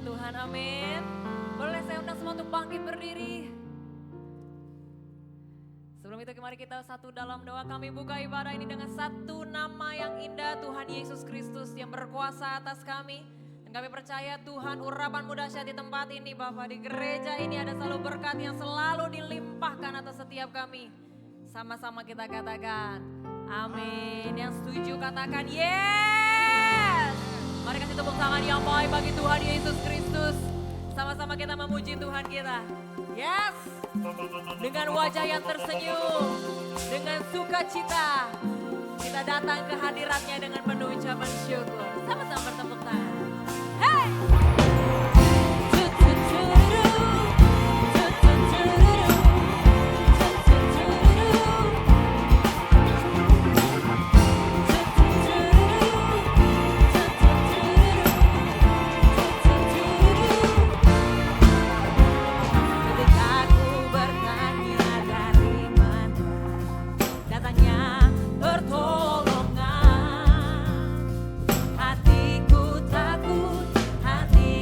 Tuhan, amin. Boleh saya undang semua untuk bangkit berdiri. Sebelum itu mari kita satu dalam doa, kami buka ibadah ini dengan satu nama yang indah, Tuhan Yesus Kristus yang berkuasa atas kami. Dan kami percaya Tuhan urapan dahsyat di tempat ini Bapak, di gereja ini ada selalu berkat yang selalu dilimpahkan atas setiap kami. Sama-sama kita katakan amin. Yang setuju katakan yes. Mari kasih tepuk tangan yang baik bagi Tuhan Yesus Kristus. Sama-sama kita memuji Tuhan kita. Yes. Dengan wajah yang tersenyum, dengan sukacita, kita datang ke hadiratnya dengan penuh ucapan syukur. Sama-sama bertepuk tangan. Hey! Pertolongan, hatiku takut, hati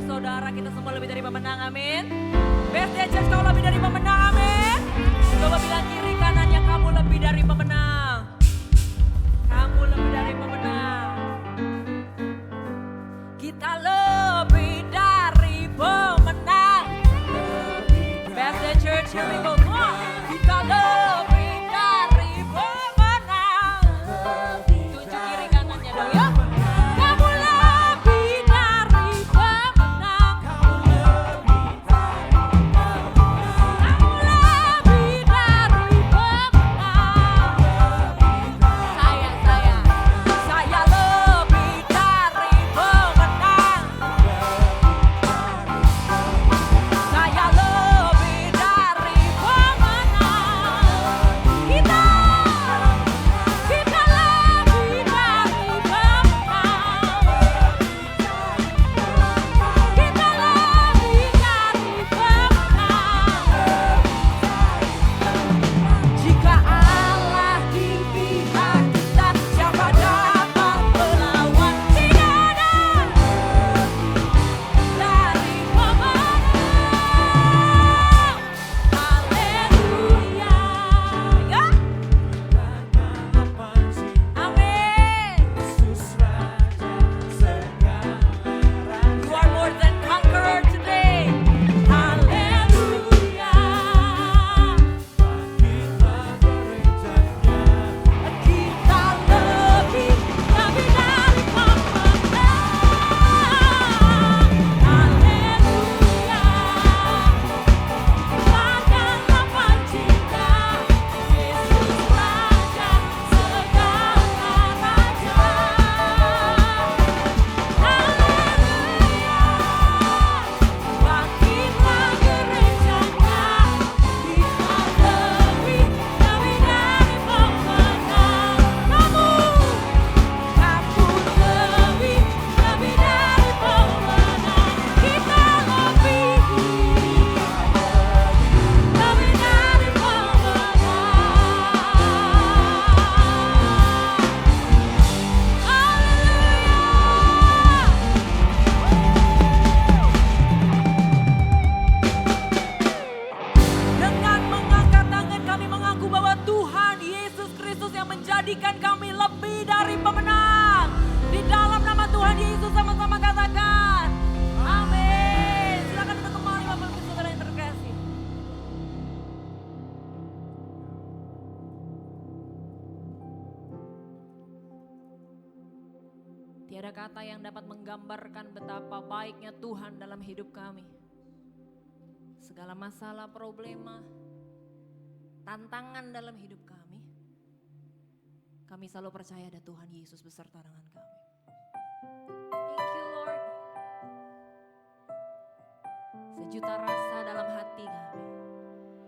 saudara, kita semua lebih dari pemenang, amin. Birthday Church, kau lebih dari pemenang, amin. Coba bilang kiri kanannya, kamu lebih dari pemenang. Kamu lebih dari pemenang. Kita lebih dari pemenang. Birthday Church, here we go. Kita lebih dari pemenang. Tunjuk kiri kanannya dong ya. Kamu lebih dari pemenang. Kamu lebih dari pemenang. Saya lebih dari pemenang. Saya lebih dari pemenang. Kita lebih dari pemenang. Kita lebih dari pemenang. Jika Allah di pihak kita, siapa dapat melawan? Tidak ada dari pemenang. Haleluya. Ya. Amin. You are more than conqueror today. Haleluya. Kita lebih dari pemenang. Haleluya. Bahkan tanpa cinta, Yesus Raja segala raja. Haleluya. Bangkitlah gerejanya, kita lebih dari pemenang. Kamu lebih dari pemenang. Kita lebih dari pemenang. Dengan mengangkat tangan kami mengaku bahwa Tuhan Yesus Kristus yang menjadikan kami lebih dari pemenang. Di dalam nama Tuhan Yesus sama-sama katakan amin. Silakan untuk kembali Bapak Ibu Saudara yang terkasih. Tiada kata yang dapat menggambarkan betapa baiknya Tuhan dalam hidup kami. Segala masalah, problema, tantangan dalam hidup kami selalu percaya ada Tuhan Yesus beserta dengan kami. Thank you Lord. Sejuta rasa dalam hati kami.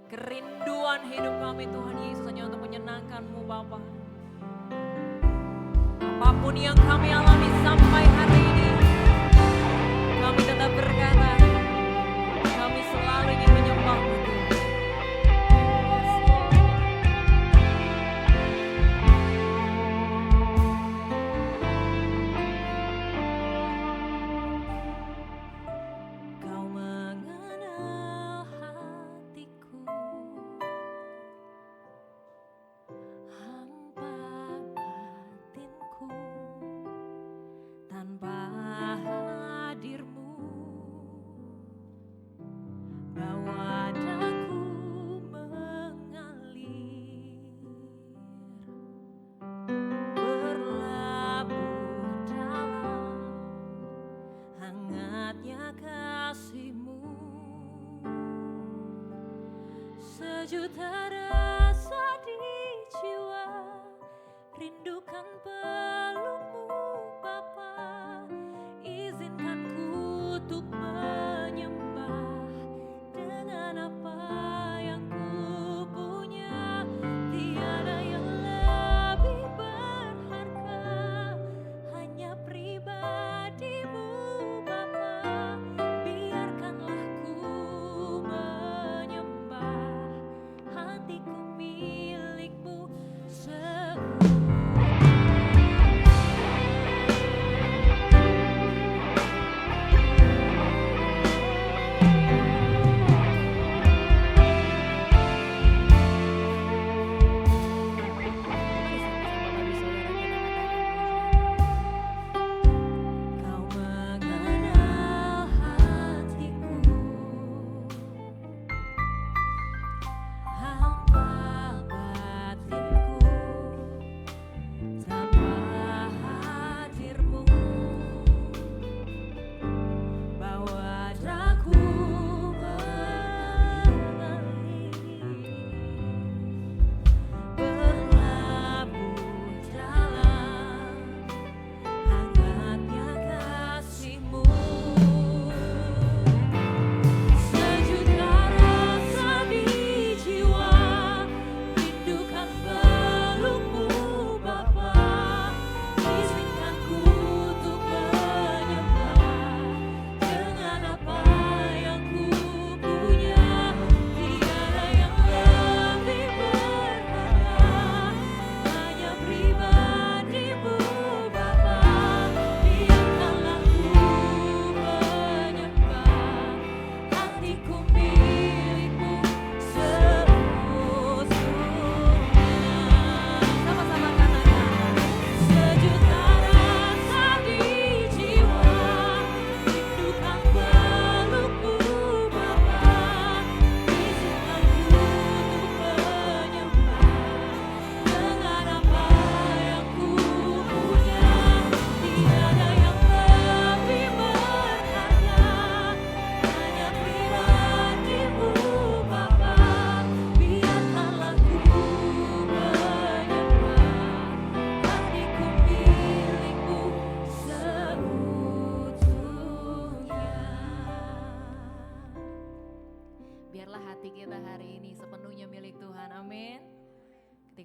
Kerinduan hidup kami Tuhan Yesus hanya untuk menyenangkan-Mu Bapa. Apapun yang kami alami sampai hari ini, kami tetap berkata, kami selalu ingin menyembah-Mu Tuhan. Yes, Lord. Kau mengenal hatiku, hampa batinku, tanpa hadir-Mu, bawa daku mengalir, berlabuh dalam hangatnya kasih-Mu. Sejuta rasa di jiwa, rindukan peluk-Mu Bapa. Izinkan ku untuk menyembah dengan apa yang ku punya. Tiada yang lebih berharga, hanya pribadi-Mu Bapa. Biarkanlah ku menyembah, hatiku milik-Mu.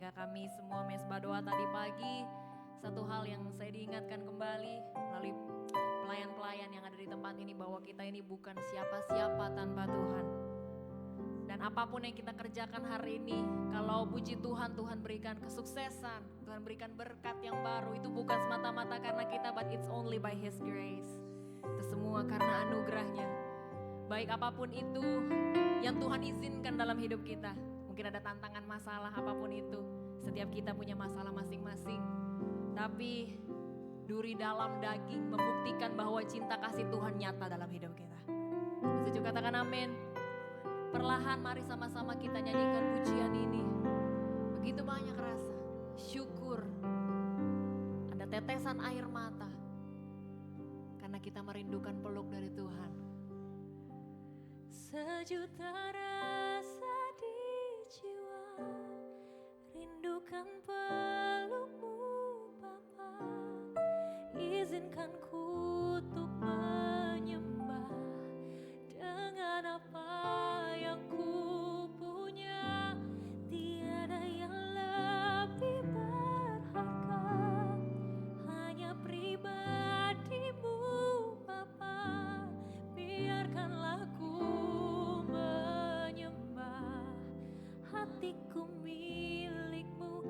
ketika kami semua mesbah doa tadi pagi, satu hal yang saya diingatkan kembali melalui pelayan-pelayan yang ada di tempat ini, bahwa kita ini bukan siapa-siapa tanpa Tuhan. Dan apapun yang kita kerjakan hari ini, kalau puji Tuhan, Tuhan berikan kesuksesan, Tuhan berikan berkat yang baru, itu bukan semata-mata karena kita, but it's only by His grace. Itu semua karena anugerahnya. Baik apapun itu yang Tuhan izinkan dalam hidup kita. Mungkin ada tantangan, masalah, apapun itu. Setiap kita punya masalah masing-masing. Tapi duri dalam daging membuktikan bahwa cinta kasih Tuhan nyata dalam hidup kita. Setuju, katakan amin. Perlahan mari sama-sama kita nyanyikan pujian ini. Begitu banyak rasa, syukur, ada tetesan air mata. Karena kita merindukan peluk dari Tuhan. Sejuta rasa di jiwa, rindukan pelukmu Bapa. Izinkan ku untuk menyembah dengan apa yang ku punya. Tiada yang lebih berharga, hanya pribadimu Bapa. Biarkanlah ku menyembah, hatiku milikmu.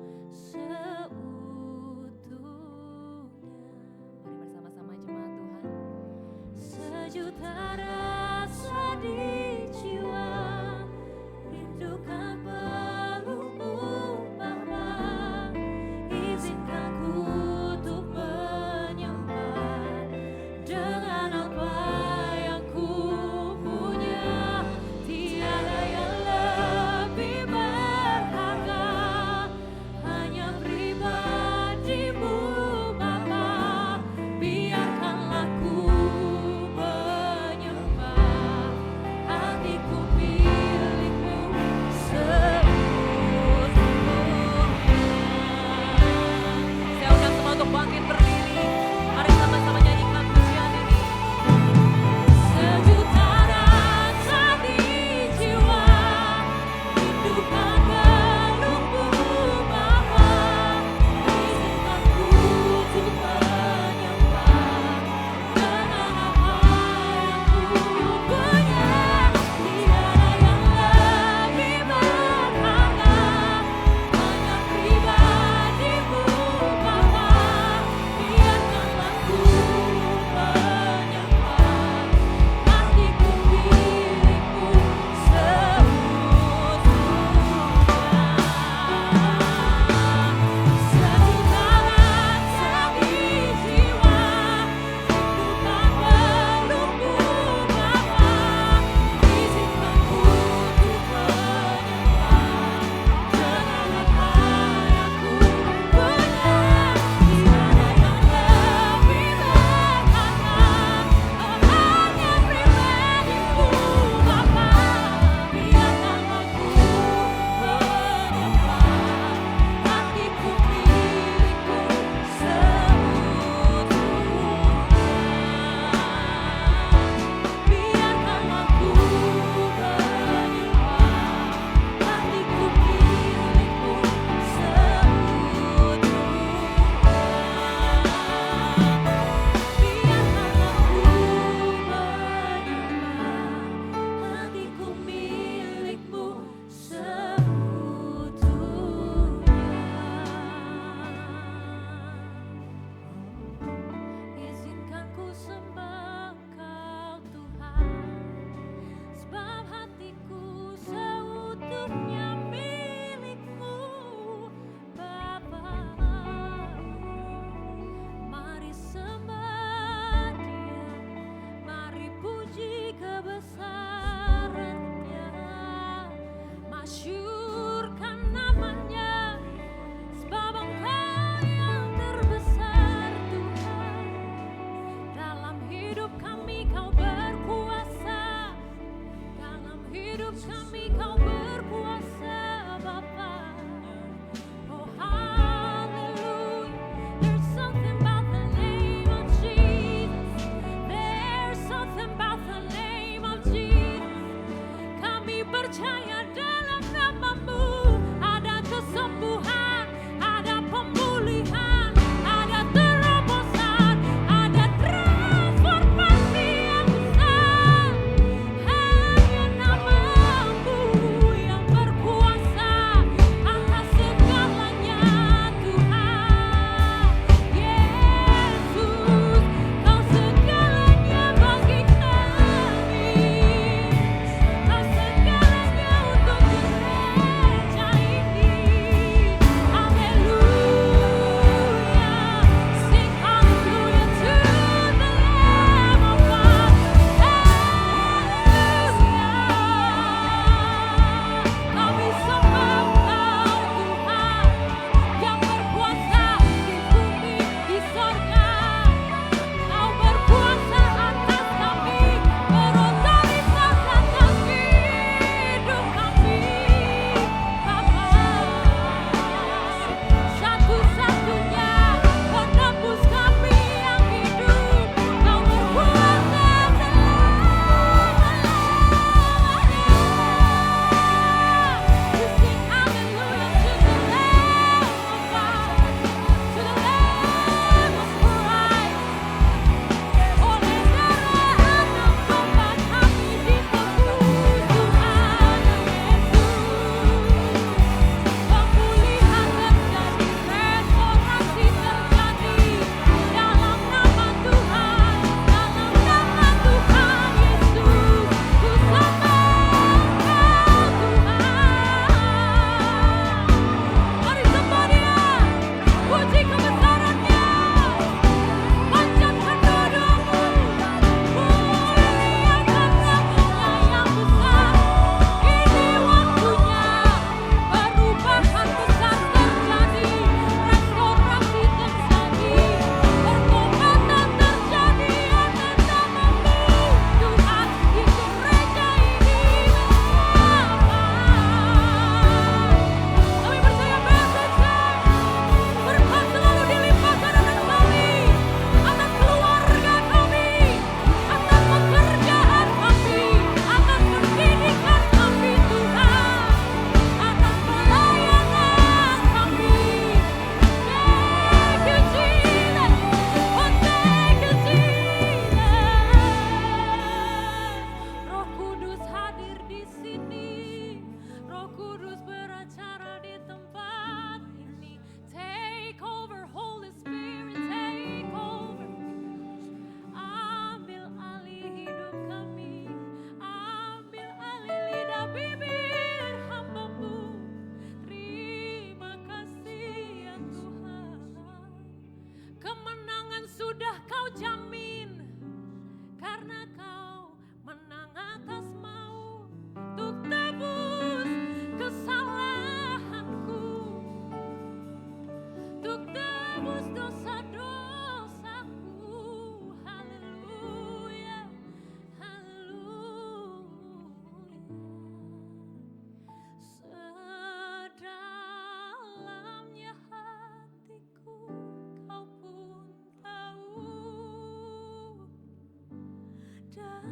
Dan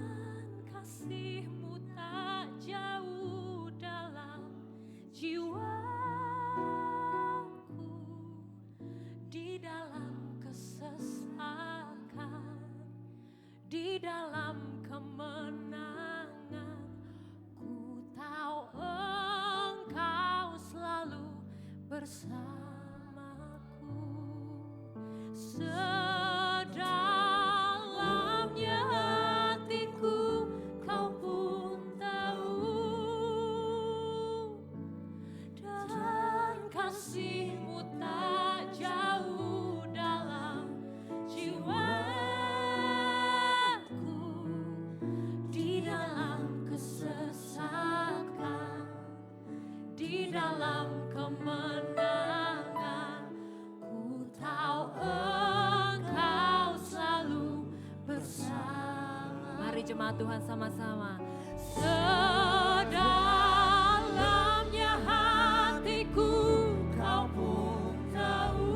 kasih-Mu tak jauh dalam jiwaku, di dalam kesesakan, di dalam kemenangan. Ku tahu Engkau selalu bersamaku. Sedalamnya hatiku Kau pun tahu, dan kasih-Mu tak jauh dalam jiwaku, di dalam kesesakan, di dalam kemenangan. Ku tahu Engkau selalu bersama. Mari jemaat Tuhan sama-sama. Sedalamnya hatiku Kau pun tahu,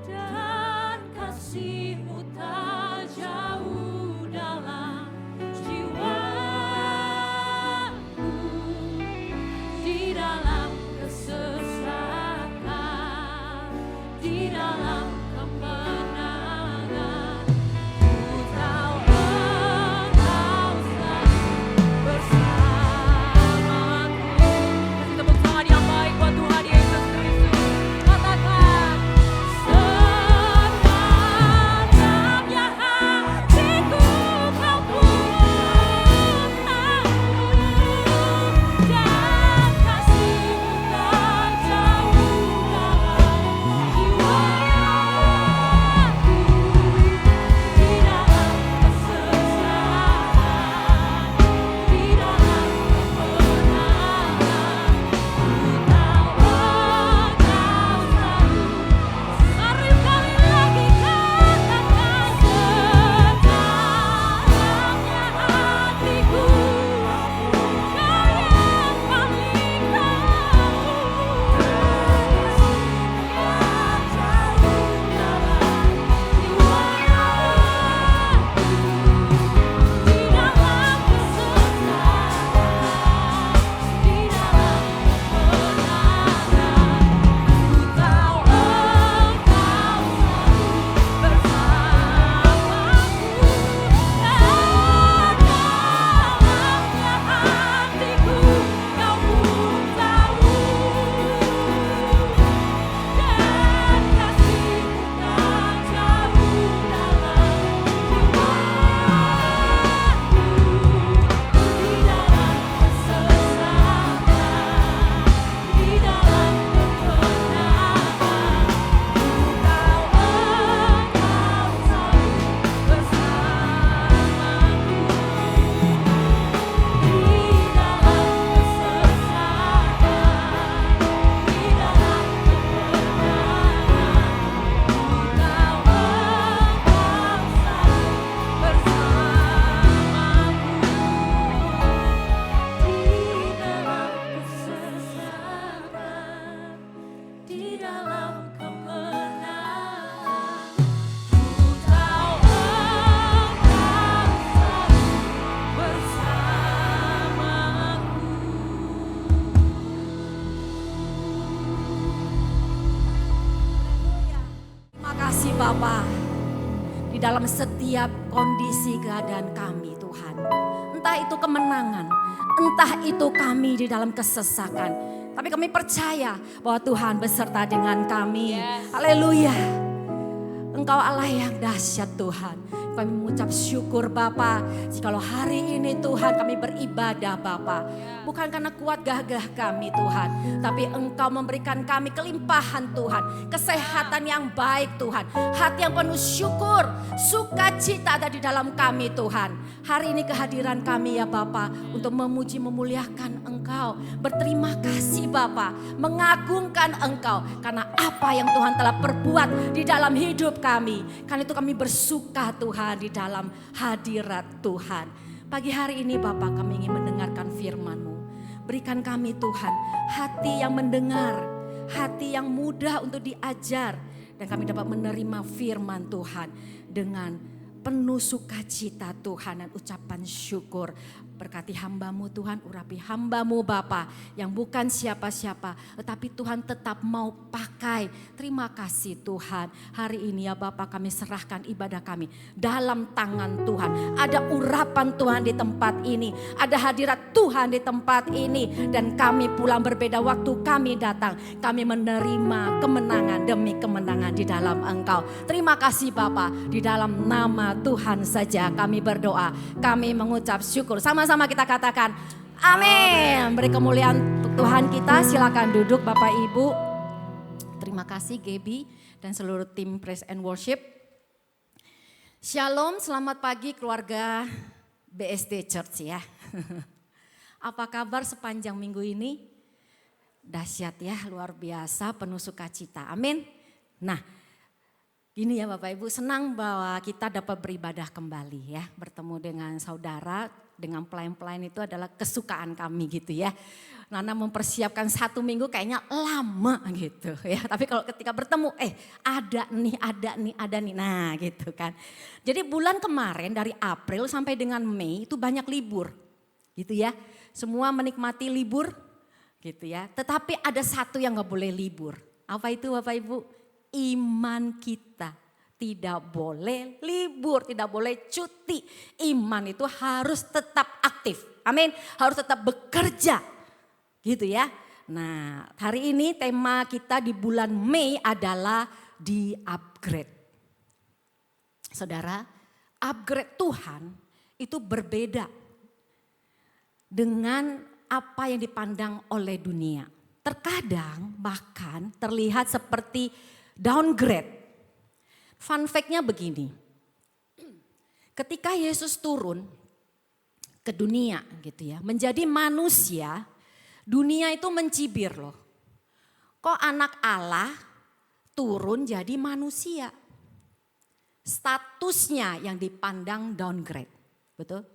dan kasih-Mu tak jauh dalam jiwaku, di dalam kesesakan, di dalam kemenangan. Ku tahu Engkau selalu bersamaku. Kasih tepuk tangan yang baik buat Tuhan Yesus Kristus. Katakan, sedalamnya hatiku Kau pun tahu, dan kasih-Mu tak jauh dalam jiwaku, di dalam kesesakan, di dalam kemenangan. Ku tahu Engkau selalu. Mari sekali lagi katakan, sedalamnya hatiku Kau yang paling tahu, yang jauh dalam jiwaku, di dalam kesesakan, di dalam kemenangan. Ku tahu Engkau selalu bersamaku. Sedalamnya hatiku Kau pun tahu, dan kasih-Mu tak jauh dalam jiwaku, di dalam kesesakan, di dalam kemenangan. Ku tahu Engkau selalu bersamaku, di dalam kesesakan, di dalam kemenangan. Ku tahu Engkau selalu bersamaku, di dalam kesesakan, di dalam kemenangan. Ku tahu Engkau selalu bersamaku. Terima kasih Bapa, di dalam setiap kondisi keadaan kami Tuhan. Entah itu kemenangan, entah itu kami di dalam kesesakan. Tapi kami percaya bahwa Tuhan beserta dengan kami. Yes. Haleluya. Engkau Allah yang dahsyat Tuhan. Kami mengucap syukur Bapa, jikalau hari ini Tuhan kami beribadah Bapa. Bukan karena kuat gagah kami Tuhan, tapi Engkau memberikan kami kelimpahan Tuhan. Kesehatan yang baik Tuhan, hati yang penuh syukur, sukacita ada di dalam kami Tuhan. Hari ini kehadiran kami ya Bapa untuk memuji memuliakan Engkau. Berterima kasih Bapa, mengagungkan Engkau karena apa yang Tuhan telah perbuat di dalam hidup kami. Karena itu kami bersuka Tuhan di dalam hadirat Tuhan. Pagi hari ini Bapa kami ingin mendengarkan firman-Mu. Berikan kami Tuhan hati yang mendengar, hati yang mudah untuk diajar. Dan kami dapat menerima firman Tuhan dengan penuh sukacita Tuhan dan ucapan syukur. Berkati hamba-Mu Tuhan, urapi hamba-Mu Bapa yang bukan siapa-siapa, tetapi Tuhan tetap mau pakai. Terima kasih Tuhan. Hari ini ya Bapa, kami serahkan ibadah kami dalam tangan Tuhan. Ada urapan Tuhan di tempat ini, ada hadirat Tuhan di tempat ini, dan kami pulang berbeda waktu kami datang. Kami menerima kemenangan demi kemenangan di dalam Engkau. Terima kasih Bapa, di dalam nama Tuhan saja kami berdoa. Kami mengucap syukur. Sama-sama kita katakan amin. Beri kemuliaan untuk Tuhan kita. Silakan duduk Bapak Ibu. Terima kasih Gaby dan seluruh tim Praise and Worship. Shalom, selamat pagi keluarga BSD Church ya. Apa kabar sepanjang minggu ini? Dahsyat ya, luar biasa, penuh sukacita. Amin. Nah, gini ya Bapak Ibu, senang bahwa kita dapat beribadah kembali ya. Bertemu dengan saudara, dengan pelayan-pelayan itu adalah kesukaan kami gitu ya. Nana mempersiapkan 1 minggu kayaknya lama gitu ya. Tapi kalau ketika bertemu, ada nih. Nah gitu kan. Jadi bulan kemarin dari April sampai dengan Mei itu banyak libur gitu ya. Semua menikmati libur gitu ya. Tetapi ada satu yang gak boleh libur. Apa itu Bapak Ibu? Iman kita. Tidak boleh libur, tidak boleh cuti. Iman itu harus tetap aktif. Amin. Harus tetap bekerja. Gitu ya. Nah, hari ini tema kita di bulan Mei adalah di upgrade. Saudara, upgrade Tuhan itu berbeda dengan apa yang dipandang oleh dunia. Terkadang bahkan terlihat seperti downgrade. Fun fact-nya begini, ketika Yesus turun ke dunia gitu ya, menjadi manusia, dunia itu mencibir loh. Kok anak Allah turun jadi manusia? Statusnya yang dipandang downgrade, betul?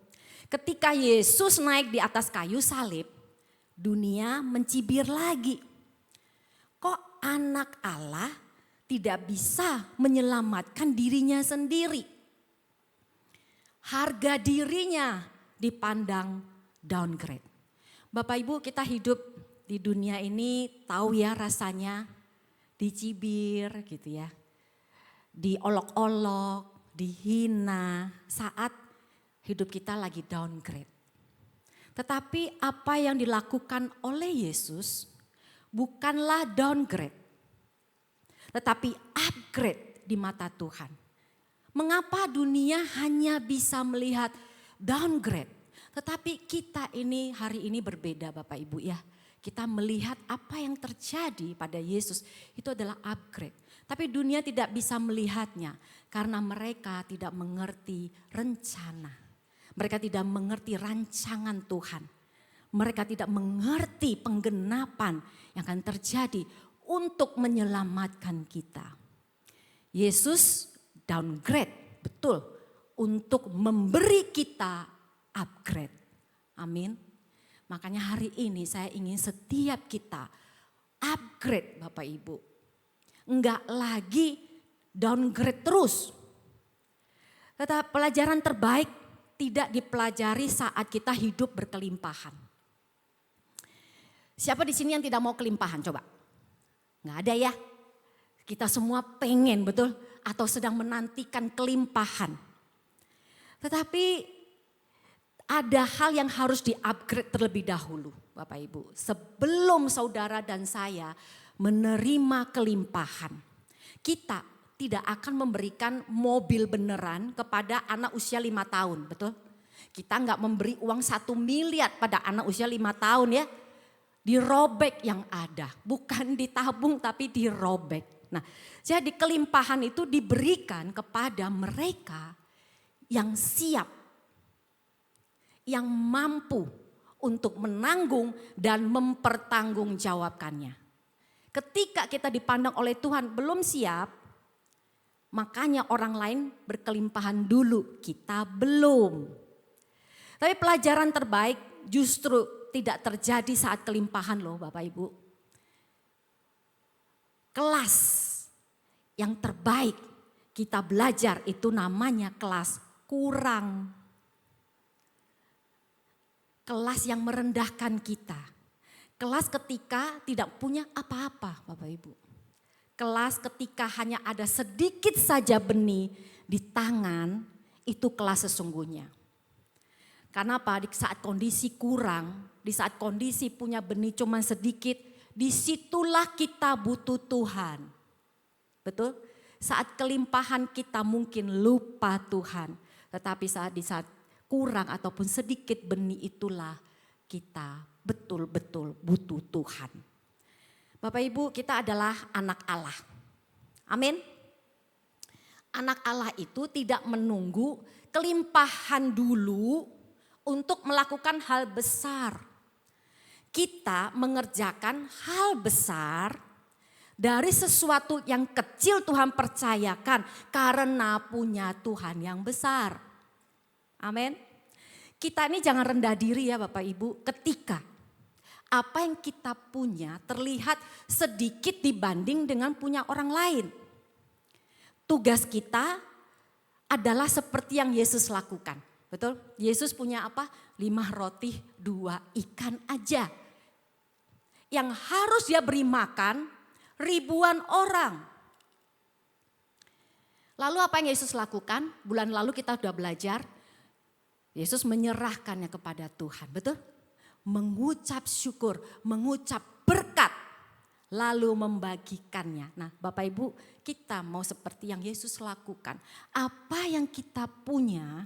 Ketika Yesus naik di atas kayu salib, dunia mencibir lagi. Kok anak Allah tidak bisa menyelamatkan dirinya sendiri? Harga dirinya dipandang downgrade. Bapak Ibu, kita hidup di dunia ini tahu ya rasanya dicibir gitu ya. Diolok-olok, dihina saat hidup kita lagi downgrade. Tetapi apa yang dilakukan oleh Yesus bukanlah downgrade, tetapi upgrade di mata Tuhan. Mengapa dunia hanya bisa melihat downgrade? Tetapi kita ini hari ini berbeda Bapak Ibu ya. Kita melihat apa yang terjadi pada Yesus itu adalah upgrade. Tapi dunia tidak bisa melihatnya karena mereka tidak mengerti rencana. Mereka tidak mengerti rancangan Tuhan. Mereka tidak mengerti penggenapan yang akan terjadi untuk menyelamatkan kita. Yesus downgrade, betul, untuk memberi kita upgrade. Amin. Makanya hari ini saya ingin setiap kita upgrade Bapak Ibu. Enggak lagi downgrade terus. Tetapi pelajaran terbaik tidak dipelajari saat kita hidup berkelimpahan. Siapa di sini yang tidak mau kelimpahan coba? Nggak ada ya. Kita semua pengen betul atau sedang menantikan kelimpahan. Tetapi ada hal yang harus di-upgrade terlebih dahulu Bapak Ibu. Sebelum saudara dan saya menerima kelimpahan. Kita tidak akan memberikan mobil beneran kepada anak usia 5 tahun, betul? Kita nggak memberi uang 1 miliar pada anak usia 5 tahun ya. Dirobek yang ada, bukan ditabung tapi dirobek. Nah, jadi kelimpahan itu diberikan kepada mereka yang siap, yang mampu untuk menanggung dan mempertanggungjawabkannya. Ketika kita dipandang oleh Tuhan belum siap, makanya orang lain berkelimpahan dulu, kita belum. Tapi pelajaran terbaik justru tidak terjadi saat kelimpahan loh Bapak Ibu. Kelas yang terbaik kita belajar itu namanya kelas kurang. Kelas yang merendahkan kita. Kelas ketika tidak punya apa-apa Bapak Ibu. Kelas ketika hanya ada sedikit saja benih di tangan, itu kelas sesungguhnya. Karena apa? Di saat kondisi kurang, di saat kondisi punya benih cuma sedikit, disitulah kita butuh Tuhan. Betul? Saat kelimpahan kita mungkin lupa Tuhan. Tetapi di saat kurang ataupun sedikit benih itulah kita betul-betul butuh Tuhan. Bapak Ibu, kita adalah anak Allah. Amin. Anak Allah itu tidak menunggu kelimpahan dulu untuk melakukan hal besar. Kita mengerjakan hal besar dari sesuatu yang kecil Tuhan percayakan karena punya Tuhan yang besar. Amin. Kita ini jangan rendah diri ya Bapak Ibu ketika apa yang kita punya terlihat sedikit dibanding dengan punya orang lain. Tugas kita adalah seperti yang Yesus lakukan. Betul? Yesus punya apa? 5 roti, 2 ikan aja. Yang harus dia beri makan ribuan orang. Lalu apa yang Yesus lakukan? Bulan lalu kita sudah belajar. Yesus menyerahkannya kepada Tuhan. Betul? Mengucap syukur, mengucap berkat. Lalu membagikannya. Nah Bapak Ibu, kita mau seperti yang Yesus lakukan. Apa yang kita punya,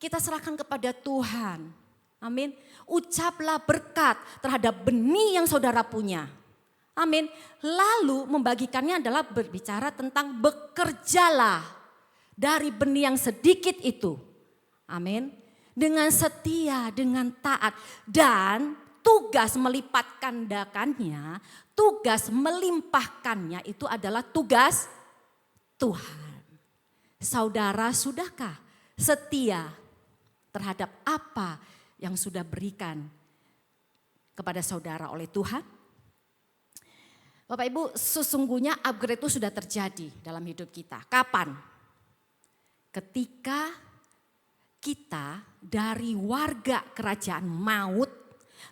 kita serahkan kepada Tuhan. Amin. Ucaplah berkat terhadap benih yang saudara punya. Amin. Lalu membagikannya adalah berbicara tentang bekerjalah dari benih yang sedikit itu. Amin. Dengan setia, dengan taat. Dan tugas melipat gandakannya, tugas melimpahkannya itu adalah tugas Tuhan. Saudara sudahkah setia terhadap apa yang sudah berikan kepada saudara oleh Tuhan? Bapak Ibu, sesungguhnya upgrade itu sudah terjadi dalam hidup kita. Kapan? Ketika kita dari warga kerajaan maut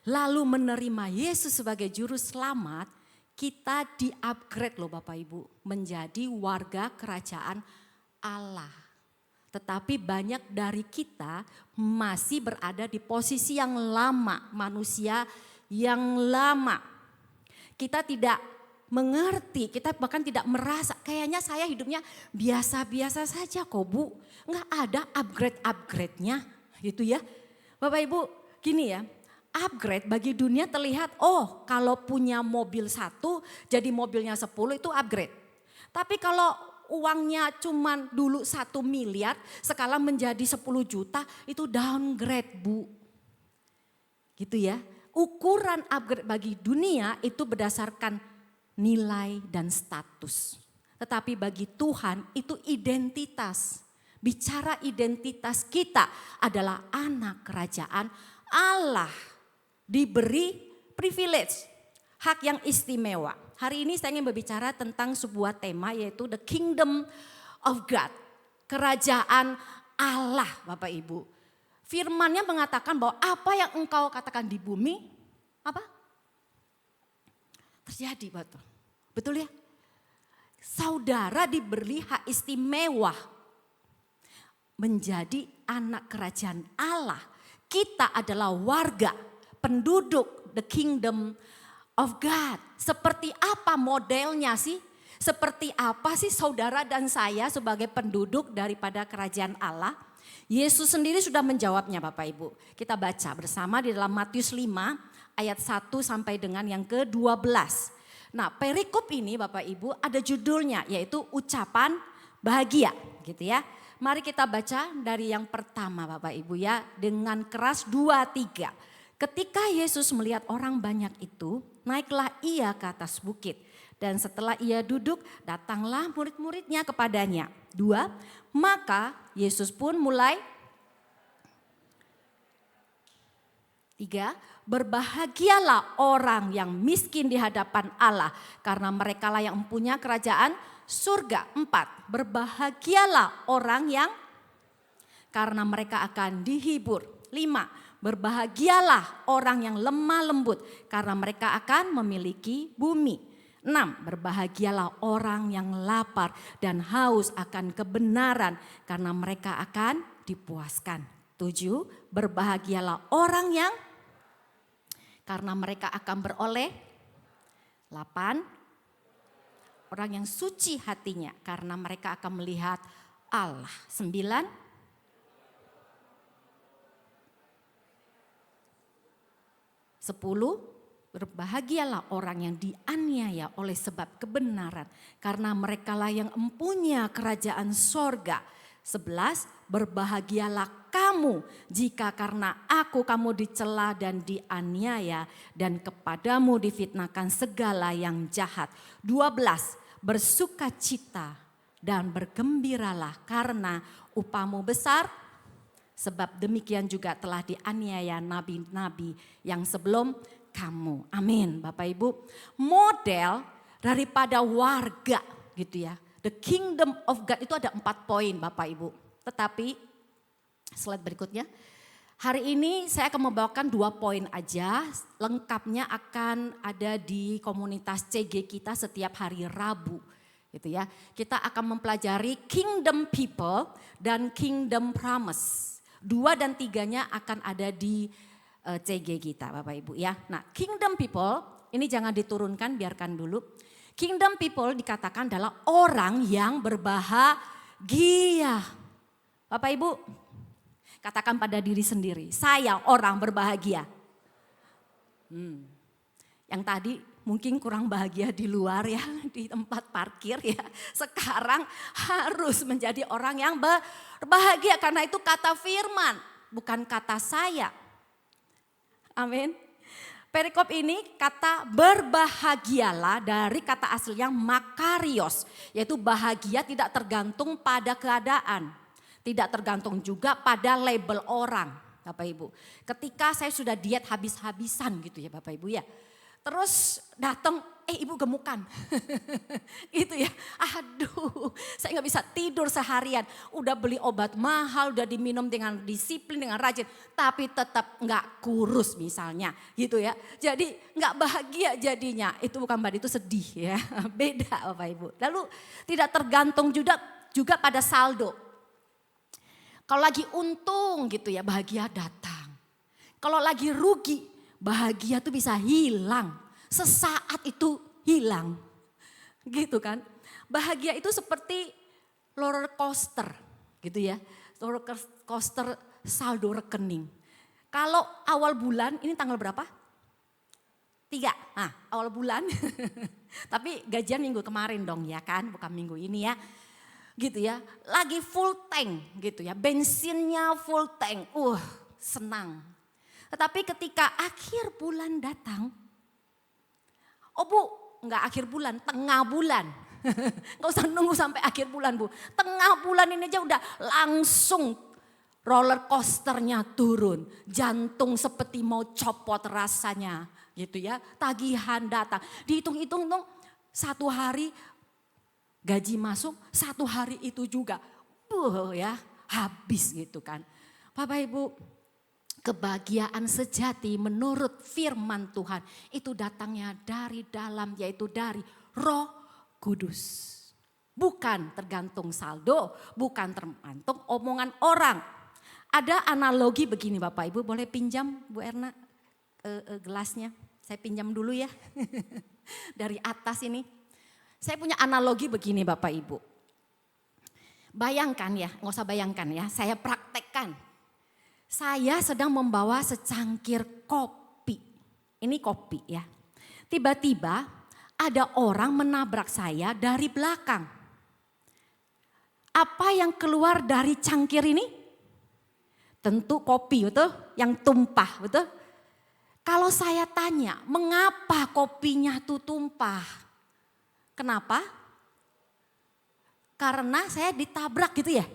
lalu menerima Yesus sebagai juru selamat, kita di-upgrade loh Bapak Ibu menjadi warga kerajaan Allah. Tetapi banyak dari kita masih berada di posisi yang lama, manusia yang lama. Kita tidak mengerti, kita bahkan tidak merasa, kayaknya saya hidupnya biasa-biasa saja kok Bu. Enggak ada upgrade-upgrade-nya gitu ya. Bapak Ibu gini ya, upgrade bagi dunia terlihat, oh kalau punya mobil 1 jadi mobilnya 10 itu upgrade. Tapi kalau uangnya cuman dulu 1 miliar sekarang menjadi 10 juta itu downgrade Bu. Gitu ya. Ukuran upgrade bagi dunia itu berdasarkan nilai dan status. Tetapi bagi Tuhan itu identitas. Bicara identitas kita adalah anak kerajaan Allah. Diberi privilege, hak yang istimewa. Hari ini saya ingin berbicara tentang sebuah tema yaitu the kingdom of God. Kerajaan Allah Bapak Ibu. Firman-Nya mengatakan bahwa apa yang engkau katakan di bumi, apa? Terjadi betul. Betul ya? Saudara diberi hak istimewa menjadi anak kerajaan Allah. Kita adalah warga, penduduk the kingdom of God. Seperti apa modelnya sih? Seperti apa sih saudara dan saya sebagai penduduk daripada kerajaan Allah? Yesus sendiri sudah menjawabnya Bapak Ibu. Kita baca bersama di dalam Matius 5 ayat 1 sampai dengan yang ke-12. Nah perikop ini Bapak Ibu ada judulnya yaitu ucapan bahagia gitu ya. Mari kita baca dari yang pertama Bapak Ibu ya dengan keras 2-3. Ketika Yesus melihat orang banyak itu naiklah ia ke atas bukit. Dan setelah ia duduk datanglah murid-muridnya kepadanya. 2, maka Yesus pun mulai 3, berbahagialah orang yang miskin di hadapan Allah karena merekalah yang mempunyai kerajaan surga. 4, berbahagialah orang yang karena mereka akan dihibur. 5, berbahagialah orang yang lemah lembut karena mereka akan memiliki bumi. 6, berbahagialah orang yang lapar dan haus akan kebenaran karena mereka akan dipuaskan. 7, berbahagialah orang yang karena mereka akan beroleh. 8, orang yang suci hatinya karena mereka akan melihat Allah. 9, berbahagialah orang yang dianiaya oleh sebab kebenaran karena merekalah yang empunya kerajaan sorga. 11, berbahagialah kamu jika karena aku kamu dicela dan dianiaya dan kepadamu difitnahkan segala yang jahat. 12, bersukacita dan bergembiralah karena upahmu besar. Sebab demikian juga telah dianiaya nabi-nabi yang sebelum kamu. Amin Bapak Ibu. Model daripada warga gitu ya. The kingdom of God itu ada 4 poin Bapak Ibu. Tetapi slide berikutnya. Hari ini saya akan membawakan 2 poin aja. Lengkapnya akan ada di komunitas CG kita setiap hari Rabu. Gitu ya. Kita akan mempelajari kingdom people dan kingdom promise. 2 dan 3-nya akan ada di CG kita Bapak Ibu ya. Nah kingdom people ini jangan diturunkan, biarkan dulu. Kingdom people dikatakan adalah orang yang berbahagia. Bapak Ibu katakan pada diri sendiri, saya orang berbahagia. Yang tadi mungkin kurang bahagia di luar ya, di tempat parkir ya. Sekarang harus menjadi orang yang berbahagia karena itu kata firman, bukan kata saya. Amin. Perikop ini kata berbahagialah dari kata asli yang makarios, yaitu bahagia tidak tergantung pada keadaan, tidak tergantung juga pada label orang, Bapak Ibu. Ketika saya sudah diet habis-habisan gitu ya Bapak Ibu ya. Terus datang, ibu gemukan. Gitu ya, aduh saya gak bisa tidur seharian. Udah beli obat mahal, udah diminum dengan disiplin, dengan rajin. Tapi tetap gak kurus misalnya gitu ya. Jadi gak bahagia jadinya, itu bukan berarti itu sedih ya. Beda Bapak Ibu. Lalu tidak tergantung juga pada saldo. Kalau lagi untung gitu ya bahagia datang. Kalau lagi rugi bahagia tuh bisa hilang, sesaat itu hilang, gitu kan. Bahagia itu seperti roller coaster gitu ya, roller coaster saldo rekening. Kalau awal bulan, ini tanggal berapa? 3, nah awal bulan, tapi gajian minggu kemarin dong ya kan, bukan minggu ini ya. Gitu ya, lagi full tank gitu ya, bensinnya full tank, senang. Tetapi ketika akhir bulan datang, Bu, enggak akhir bulan, tengah bulan. Enggak usah nunggu sampai akhir bulan Bu. Tengah bulan ini aja udah langsung roller coasternya turun. Jantung seperti mau copot rasanya gitu ya. Tagihan datang, dihitung-hitung dong 1 hari gaji masuk, 1 hari itu juga. Ya habis gitu kan. Bapak Ibu, kebahagiaan sejati menurut firman Tuhan itu datangnya dari dalam, yaitu dari Roh Kudus. Bukan tergantung saldo, bukan tergantung omongan orang. Ada analogi begini Bapak Ibu, boleh pinjam Bu Erna gelasnya? Saya pinjam dulu ya dari atas ini. Saya punya analogi begini Bapak Ibu. Bayangkan ya, nggak usah bayangkan ya, saya praktekkan. Saya sedang membawa secangkir kopi. Ini kopi ya. Tiba-tiba ada orang menabrak saya dari belakang. Apa yang keluar dari cangkir ini? Tentu kopi, betul? Yang tumpah, betul? Kalau saya tanya, mengapa kopinya tuh tumpah? Kenapa? Karena saya ditabrak gitu ya.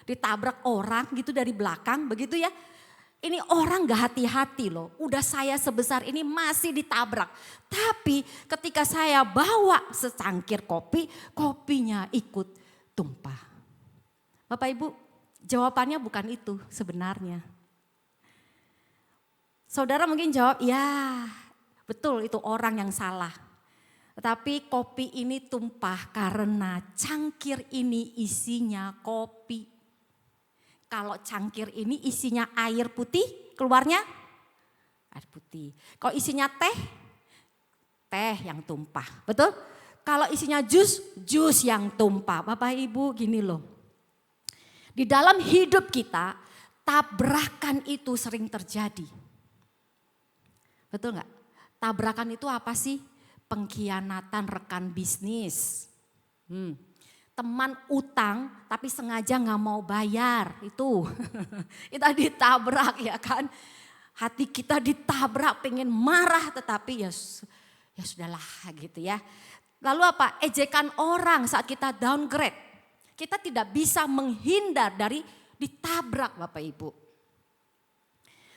Ditabrak orang gitu dari belakang begitu ya. Ini orang gak hati-hati loh, udah saya sebesar ini masih ditabrak. Tapi ketika saya bawa secangkir kopi, kopinya ikut tumpah. Bapak Ibu, jawabannya bukan itu sebenarnya. Saudara mungkin jawab, ya betul itu orang yang salah. Tetapi kopi ini tumpah karena cangkir ini isinya kopi. Kalau cangkir ini isinya air putih, keluarnya air putih. Kalau isinya teh, teh yang tumpah. Betul? Kalau isinya jus, jus yang tumpah. Bapak Ibu gini loh. Di dalam hidup kita, tabrakan itu sering terjadi. Betul nggak? Tabrakan itu apa sih? Pengkhianatan rekan bisnis. Teman utang tapi sengaja nggak mau bayar, itu kita ditabrak ya kan. Hati kita ditabrak, pengen marah tetapi ya sudahlah gitu ya. Lalu apa? Ejekan orang saat kita downgrade. Kita tidak bisa menghindar dari ditabrak Bapak Ibu.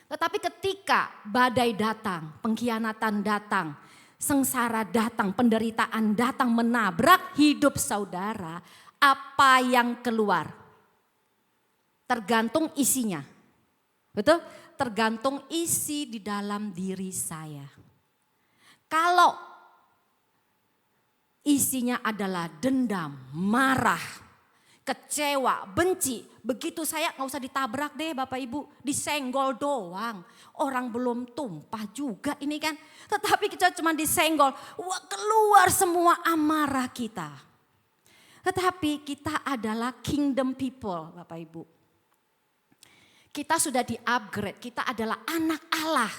Tetapi ketika badai datang, pengkhianatan datang, sengsara datang, penderitaan datang menabrak hidup saudara, apa yang keluar? Tergantung isinya. Betul? Tergantung isi di dalam diri saya. Kalau isinya adalah dendam, marah, kecewa, benci, begitu saya nggak usah ditabrak deh Bapak Ibu, disenggol doang. Orang belum tumpah juga ini kan. Tetapi kita cuma disenggol, wah keluar semua amarah kita. Tetapi kita adalah kingdom people Bapak Ibu. Kita sudah di-upgrade, kita adalah anak Allah.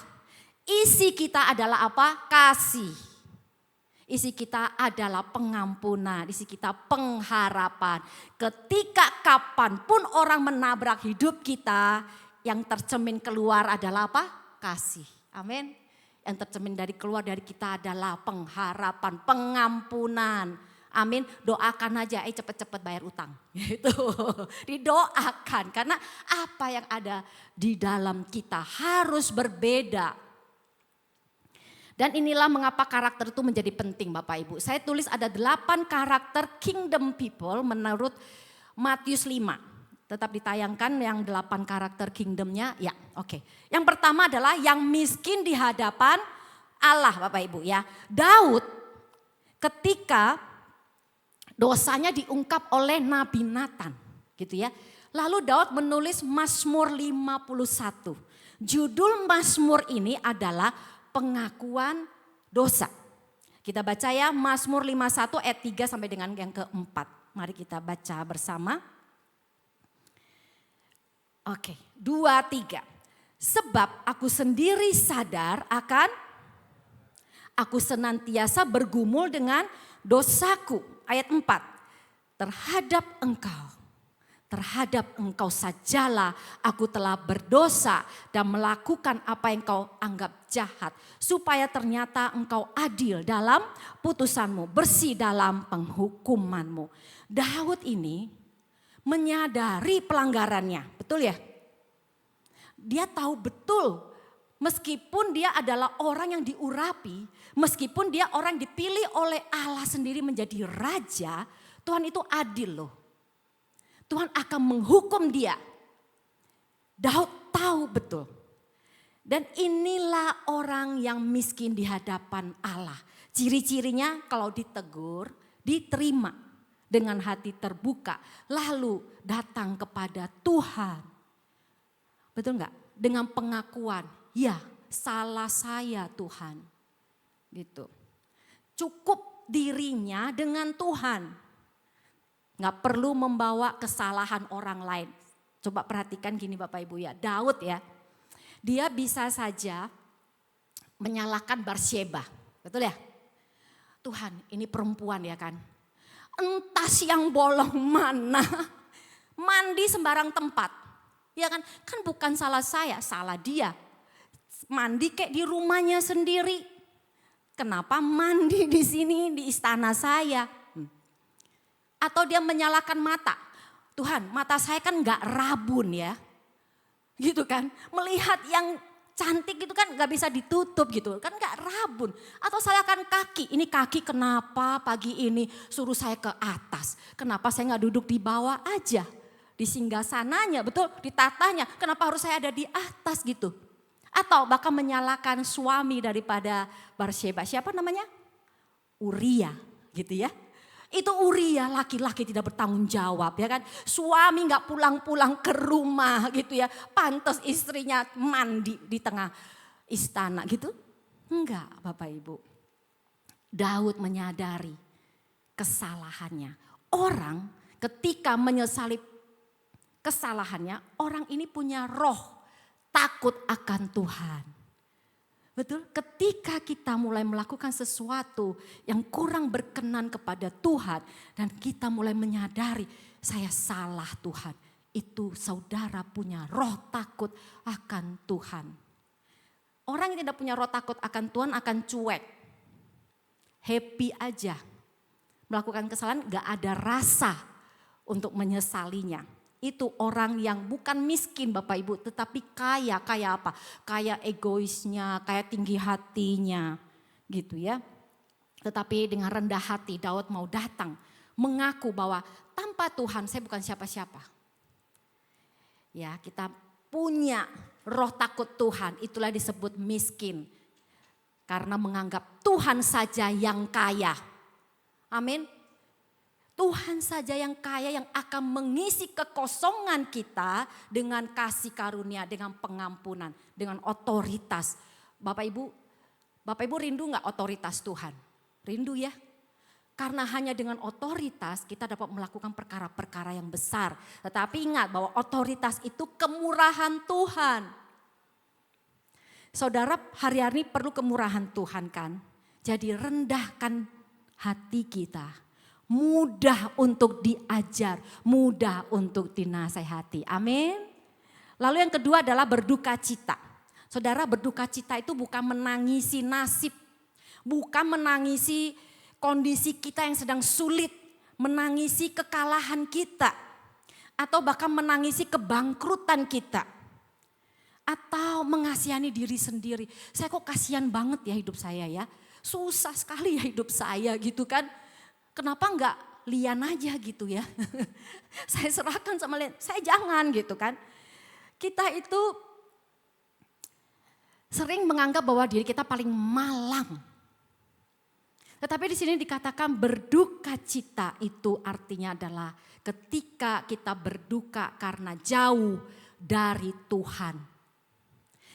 Isi kita adalah apa? Kasih. Isi kita adalah pengampunan, isi kita pengharapan. Ketika kapanpun orang menabrak hidup kita, yang tercermin keluar adalah apa? Kasih. Amin. Yang tercermin keluar dari kita adalah pengharapan, pengampunan. Amin. Doakan aja, cepet-cepet bayar utang. Itu didoakan karena apa yang ada di dalam kita harus berbeda. Dan inilah mengapa karakter itu menjadi penting Bapak Ibu. Saya tulis ada 8 karakter kingdom people menurut Matius 5. Tetap ditayangkan yang 8 karakter kingdomnya. Ya oke. Yang pertama adalah yang miskin di hadapan Allah Bapak Ibu ya. Daud ketika dosanya diungkap oleh Nabi Nathan gitu ya. Lalu Daud menulis Mazmur 51. Judul Mazmur ini adalah pengakuan dosa. Kita baca ya Mazmur 51 ayat 3 sampai dengan yang keempat. Mari kita baca bersama. Oke, 2, 3. Sebab aku sendiri sadar akan aku senantiasa bergumul dengan dosaku. Ayat 4. Terhadap engkau sajalah aku telah berdosa dan melakukan apa yang kau anggap jahat. Supaya ternyata engkau adil dalam putusanmu, bersih dalam penghukumanmu. Daud ini menyadari pelanggarannya, betul ya? Dia tahu betul meskipun dia adalah orang yang diurapi, meskipun dia orang dipilih oleh Allah sendiri menjadi raja, Tuhan itu adil loh. Tuhan akan menghukum dia. Daud tahu betul. Dan inilah orang yang miskin di hadapan Allah. Ciri-cirinya kalau ditegur, diterima dengan hati terbuka. Lalu datang kepada Tuhan. Betul enggak? Dengan pengakuan, ya salah saya Tuhan. Gitu. Cukup dirinya dengan Tuhan. Nggak perlu membawa kesalahan orang lain. Coba perhatikan gini Bapak Ibu ya. Daud ya. Dia bisa saja menyalahkan Batsyeba. Betul ya? Tuhan ini perempuan ya kan. Entah siang bolong mana. Mandi sembarang tempat. Ya kan? Kan bukan salah saya, salah dia. Mandi kayak di rumahnya sendiri. Kenapa mandi di sini di istana saya? Atau dia menyalahkan mata. Tuhan mata saya kan gak rabun ya. Gitu kan. Melihat yang cantik gitu kan gak bisa ditutup gitu. Kan gak rabun. Atau salahkan kaki. Ini kaki kenapa pagi ini suruh saya ke atas. Kenapa saya gak duduk di bawah aja. Di singgasananya betul. Ditatanya. Kenapa harus saya ada di atas gitu. Atau bahkan menyalahkan suami daripada Bathsheba. Siapa namanya? Uria gitu ya. Itu Uria laki-laki tidak bertanggung jawab ya kan. Suami gak pulang-pulang ke rumah gitu ya. Pantas istrinya mandi di tengah istana gitu. Enggak Bapak Ibu. Daud menyadari kesalahannya. Orang ketika menyesali kesalahannya. Orang ini punya roh takut akan Tuhan. Betul, ketika kita mulai melakukan sesuatu yang kurang berkenan kepada Tuhan dan kita mulai menyadari saya salah Tuhan. Itu saudara punya roh takut akan Tuhan. Orang yang tidak punya roh takut akan Tuhan akan cuek. Happy aja. Melakukan kesalahan gak ada rasa untuk menyesalinya. Itu orang yang bukan miskin Bapak Ibu tetapi kaya. Kaya apa? Kaya egoisnya, kaya tinggi hatinya gitu ya. Tetapi dengan rendah hati Daud mau datang mengaku bahwa tanpa Tuhan saya bukan siapa-siapa. Ya, kita punya roh takut Tuhan, itulah disebut miskin. Karena menganggap Tuhan saja yang kaya. Amin. Tuhan saja yang kaya yang akan mengisi kekosongan kita dengan kasih karunia, dengan pengampunan, dengan otoritas. Bapak Ibu rindu gak otoritas Tuhan? Rindu ya? Karena hanya dengan otoritas kita dapat melakukan perkara-perkara yang besar. Tetapi ingat bahwa otoritas itu kemurahan Tuhan. Saudara hari-hari perlu kemurahan Tuhan kan? Jadi rendahkan hati kita. Mudah untuk diajar, mudah untuk dinasehati. Amin. Lalu yang kedua adalah berduka cita. Saudara berduka cita itu bukan menangisi nasib. Bukan menangisi kondisi kita yang sedang sulit. Menangisi kekalahan kita. Atau bahkan menangisi kebangkrutan kita. Atau mengasihani diri sendiri. Saya kok kasihan banget ya hidup saya ya. Susah sekali ya hidup saya gitu kan. Kenapa enggak lian aja gitu ya. Saya serahkan sama lian, saya jangan gitu kan. Kita itu sering menganggap bahwa diri kita paling malang. Tetapi di sini dikatakan berduka cita itu artinya adalah ketika kita berduka karena jauh dari Tuhan.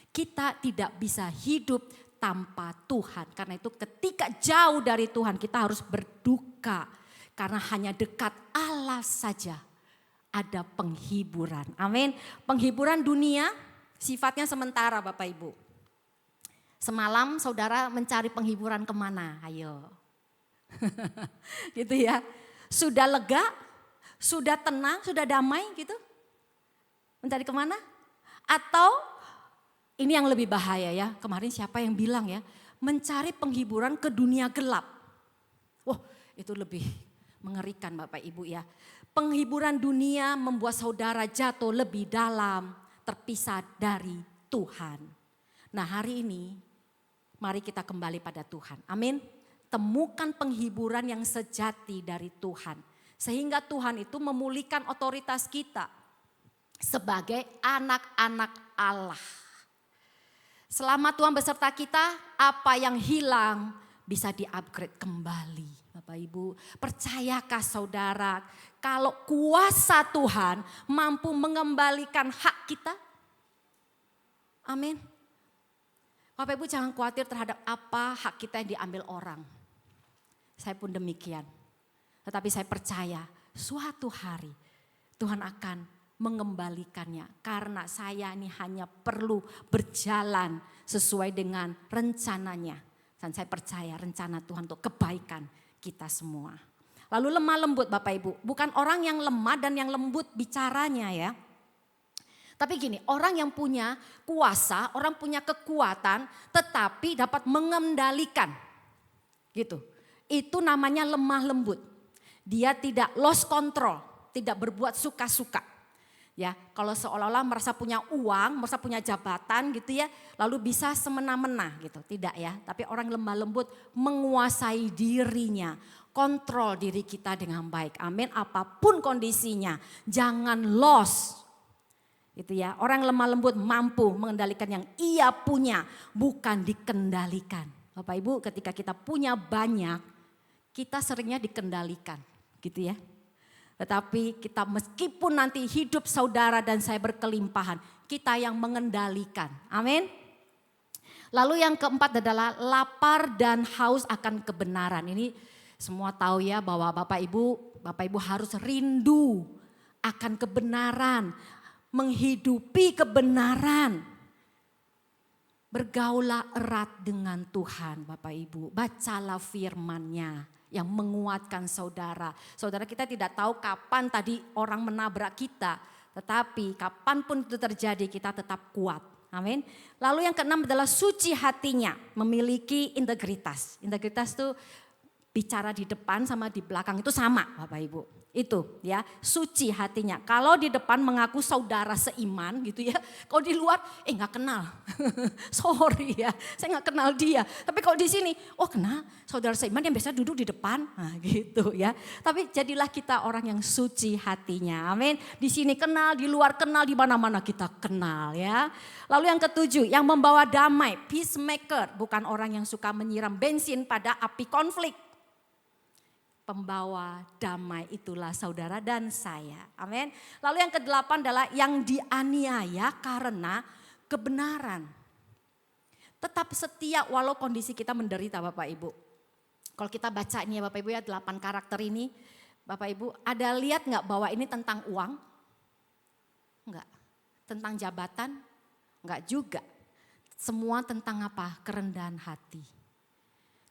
Kita tidak bisa hidup tanpa Tuhan. Karena itu ketika jauh dari Tuhan kita harus berduka. Karena hanya dekat Allah saja ada penghiburan. Amin. Penghiburan dunia sifatnya sementara Bapak Ibu. Semalam saudara mencari penghiburan kemana? Ayo. Gitu ya. Sudah lega, sudah tenang, sudah damai gitu. Mencari kemana? Atau ini yang lebih bahaya ya, kemarin siapa yang bilang ya, mencari penghiburan ke dunia gelap. Wah itu lebih mengerikan Bapak Ibu ya. Penghiburan dunia membuat saudara jatuh lebih dalam, terpisah dari Tuhan. Nah hari ini, mari kita kembali pada Tuhan. Amin. Temukan penghiburan yang sejati dari Tuhan. Sehingga Tuhan itu memulihkan otoritas kita sebagai anak-anak Allah. Selama Tuhan beserta kita, apa yang hilang bisa di-upgrade kembali. Bapak Ibu, percayakah saudara kalau kuasa Tuhan mampu mengembalikan hak kita? Amin. Bapak Ibu jangan khawatir terhadap apa hak kita yang diambil orang. Saya pun demikian. Tetapi saya percaya suatu hari Tuhan akan mengembalikannya. Karena saya ini hanya perlu berjalan sesuai dengan rencananya. Dan saya percaya rencana Tuhan untuk kebaikan kita semua. Lalu lemah lembut Bapak Ibu. Bukan orang yang lemah dan yang lembut bicaranya ya. Tapi gini, orang yang punya kuasa, orang punya kekuatan tetapi dapat mengendalikan. Gitu. Itu namanya lemah lembut. Dia tidak lost control, tidak berbuat suka-suka. Ya, kalau seolah-olah merasa punya uang, merasa punya jabatan gitu ya, lalu bisa semena-mena gitu. Tidak ya, tapi orang lemah lembut menguasai dirinya, kontrol diri kita dengan baik. Amin, apapun kondisinya, jangan lost. Gitu ya, orang lemah lembut mampu mengendalikan yang ia punya, bukan dikendalikan. Bapak Ibu, ketika kita punya banyak, kita seringnya dikendalikan, gitu ya. Tetapi kita meskipun nanti hidup saudara dan saya berkelimpahan, kita yang mengendalikan. Amin. Lalu yang keempat adalah lapar dan haus akan kebenaran. Ini semua tahu ya bahwa Bapak Ibu harus rindu akan kebenaran, menghidupi kebenaran. Bergaulah erat dengan Tuhan Bapak Ibu, bacalah firman-Nya yang menguatkan saudara. Saudara, kita tidak tahu kapan tadi orang menabrak kita, tetapi kapanpun itu terjadi kita tetap kuat. Amin. Lalu yang keenam adalah suci hatinya, memiliki integritas. Integritas itu bicara di depan sama di belakang itu sama Bapak Ibu. Itu ya, suci hatinya. Kalau di depan mengaku saudara seiman gitu ya. Kalau di luar gak kenal. Sorry ya, saya gak kenal dia. Tapi kalau di sini, oh kenal saudara seiman yang biasa duduk di depan. Nah gitu ya. Tapi jadilah kita orang yang suci hatinya. Amin. Di sini kenal, di luar kenal, di mana-mana kita kenal ya. Lalu yang ketujuh, yang membawa damai, peacemaker. Bukan orang yang suka menyiram bensin pada api konflik. Pembawa damai itulah saudara dan saya. Amin. Lalu yang kedelapan adalah yang dianiaya karena kebenaran. Tetap setia walau kondisi kita menderita Bapak Ibu. Kalau kita baca ini ya Bapak Ibu ya 8 karakter ini. Bapak Ibu ada lihat gak bahwa ini tentang uang? Enggak. Tentang jabatan? Enggak juga. Semua tentang apa? Kerendahan hati.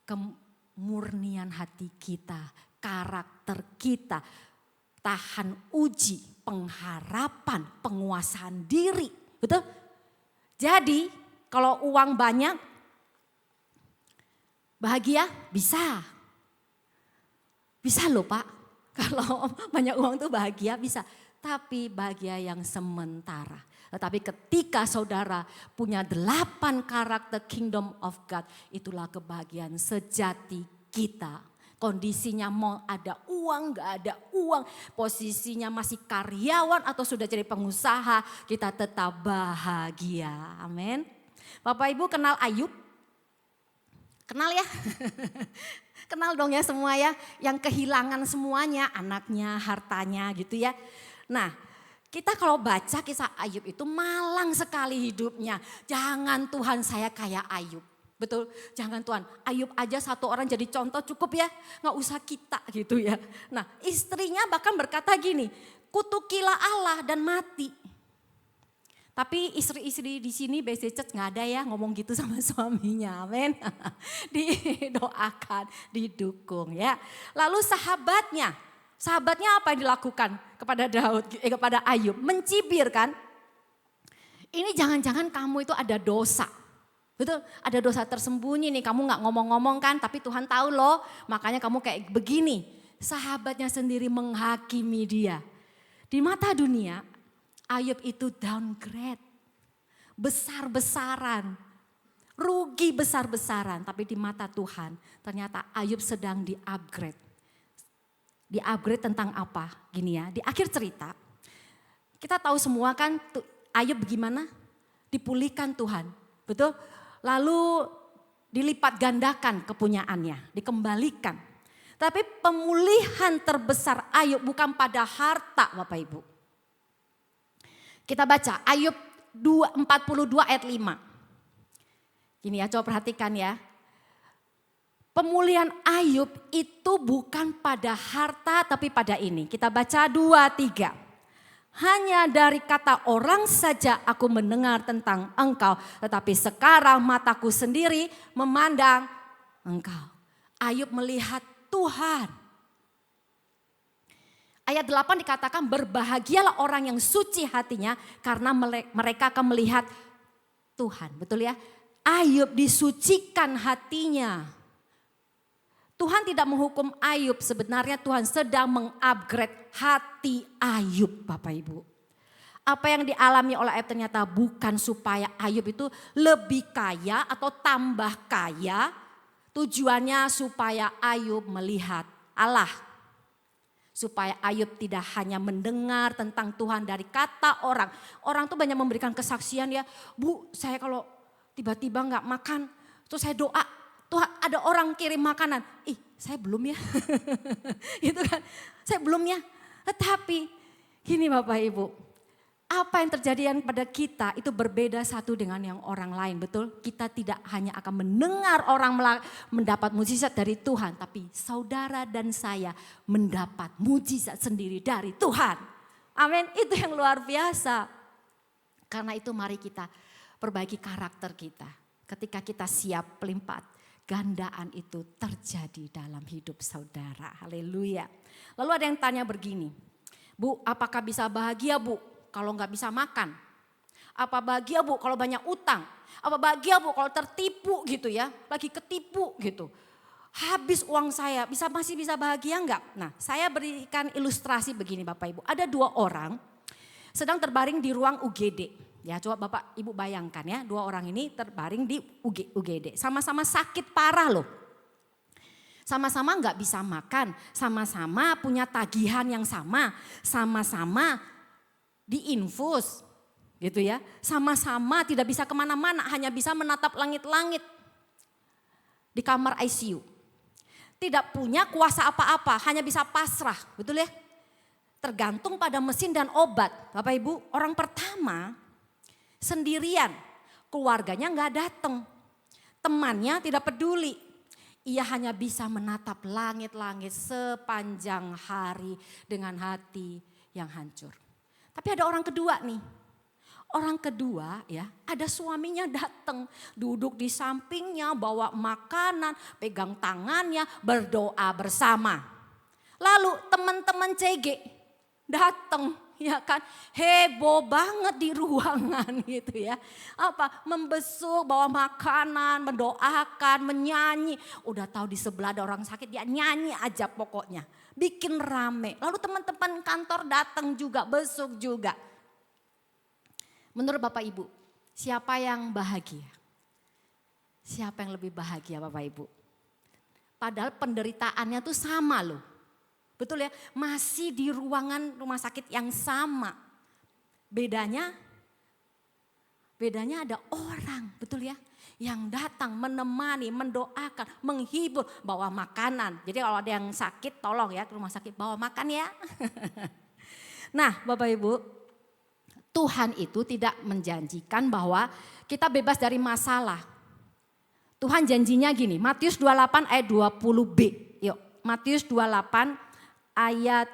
Kemurnian hati kita. Karakter kita, tahan uji, pengharapan, penguasaan diri. Betul? Jadi kalau uang banyak, bahagia? Bisa. Bisa loh Pak, kalau banyak uang tuh bahagia bisa. Tapi bahagia yang sementara. Tetapi ketika saudara punya 8 karakter kingdom of God, itulah kebahagiaan sejati kita. Kondisinya mau ada uang, gak ada uang, posisinya masih karyawan atau sudah jadi pengusaha, kita tetap bahagia. Amin. Bapak Ibu kenal Ayub? Kenal ya? Kenal dong ya semua ya, yang kehilangan semuanya, anaknya, hartanya gitu ya. Nah, kita kalau baca kisah Ayub itu malang sekali hidupnya. Jangan Tuhan saya kayak Ayub. Betul, jangan Tuhan. Ayub aja satu orang jadi contoh cukup ya, nggak usah kita gitu ya. Nah istrinya bahkan berkata gini, kutukilah Allah dan mati. Tapi istri-istri di sini BC Church nggak ada ya ngomong gitu sama suaminya, amin. Didoakan, didukung ya. Lalu sahabatnya apa yang dilakukan kepada kepada Ayub? Mencibir kan? Ini jangan-jangan kamu itu ada dosa. Betul, ada dosa tersembunyi nih, kamu gak ngomong-ngomong kan, tapi Tuhan tahu loh, makanya kamu kayak begini. Sahabatnya sendiri menghakimi dia. Di mata dunia, Ayub itu downgrade, besar-besaran, rugi besar-besaran. Tapi di mata Tuhan, ternyata Ayub sedang di-upgrade. Di-upgrade tentang apa? Gini ya, di akhir cerita, kita tahu semua kan Ayub bagaimana? Dipulihkan Tuhan, betul? Lalu dilipat gandakan kepunyaannya, dikembalikan. Tapi pemulihan terbesar Ayub bukan pada harta Bapak Ibu. Kita baca Ayub 42 ayat 5. Gini ya, coba perhatikan ya. Pemulihan Ayub itu bukan pada harta tapi pada ini. Kita baca 2-3. Hanya dari kata orang saja aku mendengar tentang engkau. Tetapi sekarang mataku sendiri memandang engkau. Ayub melihat Tuhan. Ayat 8 dikatakan berbahagialah orang yang suci hatinya karena mereka akan melihat Tuhan. Betul ya? Ayub disucikan hatinya. Tuhan tidak menghukum Ayub, sebenarnya Tuhan sedang mengupgrade hati Ayub Bapak Ibu. apa yang dialami oleh Ayub ternyata bukan supaya Ayub itu lebih kaya atau tambah kaya. Tujuannya supaya Ayub melihat Allah. Supaya Ayub tidak hanya mendengar tentang Tuhan dari kata orang. Orang tuh banyak memberikan kesaksian ya. Bu, saya kalau tiba-tiba gak makan, terus saya doa, Tuhan ada orang kirim makanan. Ih, saya belum ya. Gitu kan, saya belum ya. Tetapi gini Bapak Ibu, apa yang terjadi pada kita itu berbeda satu dengan yang orang lain, betul? Kita tidak hanya akan mendengar orang mendapat mujizat dari Tuhan, tapi saudara dan saya mendapat mujizat sendiri dari Tuhan. Amin, itu yang luar biasa. Karena itu mari kita perbaiki karakter kita. Ketika kita siap pelipat, gandaan itu terjadi dalam hidup saudara. Haleluya. Lalu ada yang tanya begini, Bu, apakah bisa bahagia Bu kalau nggak bisa makan? Apa bahagia Bu kalau banyak utang? Apa bahagia Bu kalau tertipu gitu ya, lagi ketipu gitu. Habis uang saya, masih bisa bahagia nggak? Nah, saya berikan ilustrasi begini Bapak Ibu. Ada 2 orang sedang terbaring di ruang UGD. Ya coba Bapak Ibu bayangkan ya, 2 orang ini terbaring di UGD. Sama-sama sakit parah loh. Sama-sama nggak bisa makan, sama-sama punya tagihan yang sama-sama diinfus gitu ya. Sama-sama tidak bisa kemana-mana, hanya bisa menatap langit-langit di kamar ICU. Tidak punya kuasa apa-apa, hanya bisa pasrah, betul ya. Tergantung pada mesin dan obat. Bapak Ibu, orang pertama sendirian, keluarganya nggak datang, temannya tidak peduli. Ia hanya bisa menatap langit-langit sepanjang hari dengan hati yang hancur. Tapi ada orang kedua nih. Orang kedua ya, ada suaminya datang, duduk di sampingnya, bawa makanan, pegang tangannya, berdoa bersama. Lalu teman-teman CG datang, ya kan, heboh banget di ruangan gitu ya. Apa, membesuk, bawa makanan, mendoakan, menyanyi. Udah tahu di sebelah ada orang sakit, dia nyanyi aja pokoknya. Bikin rame. Lalu teman-teman kantor datang juga, besuk juga. Menurut Bapak Ibu, siapa yang bahagia? Siapa yang lebih bahagia Bapak Ibu? Padahal penderitaannya tuh sama loh. Betul ya, masih di ruangan rumah sakit yang sama. Bedanya ada orang, betul ya, yang datang menemani, mendoakan, menghibur, bawa makanan. Jadi kalau ada yang sakit tolong ya ke rumah sakit bawa makan ya. Nah Bapak Ibu, Tuhan itu tidak menjanjikan bahwa kita bebas dari masalah. Tuhan janjinya gini, Matius 28 ayat 20b. Yuk, Matius 28 ayat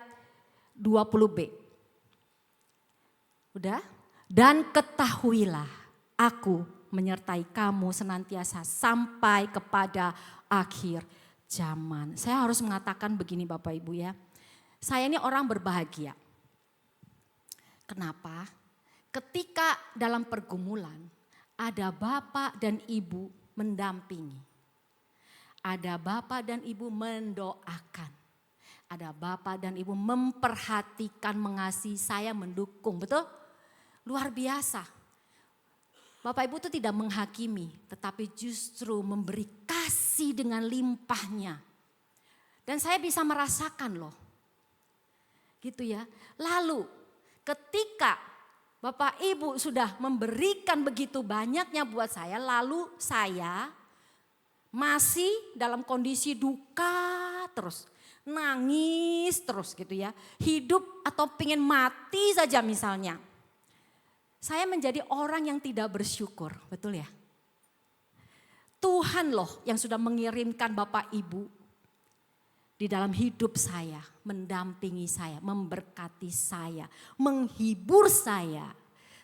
20b. Udah? Dan ketahuilah aku menyertai kamu senantiasa sampai kepada akhir zaman. Saya harus mengatakan begini Bapak Ibu ya. Saya ini orang berbahagia. Kenapa? Ketika dalam pergumulan ada bapak dan ibu mendampingi. Ada bapak dan ibu mendoakan. Ada bapak dan ibu memperhatikan, mengasihi saya, mendukung. Betul? Luar biasa. Bapak ibu itu tidak menghakimi, tetapi justru memberi kasih dengan limpahnya. Dan saya bisa merasakan loh. Gitu ya. Lalu ketika bapak ibu sudah memberikan begitu banyaknya buat saya, lalu saya masih dalam kondisi duka terus. Nangis terus gitu ya. Hidup atau pengen mati saja misalnya. Saya menjadi orang yang tidak bersyukur, betul ya? Tuhan loh yang sudah mengirimkan Bapak Ibu di dalam hidup saya, mendampingi saya, memberkati saya, menghibur saya.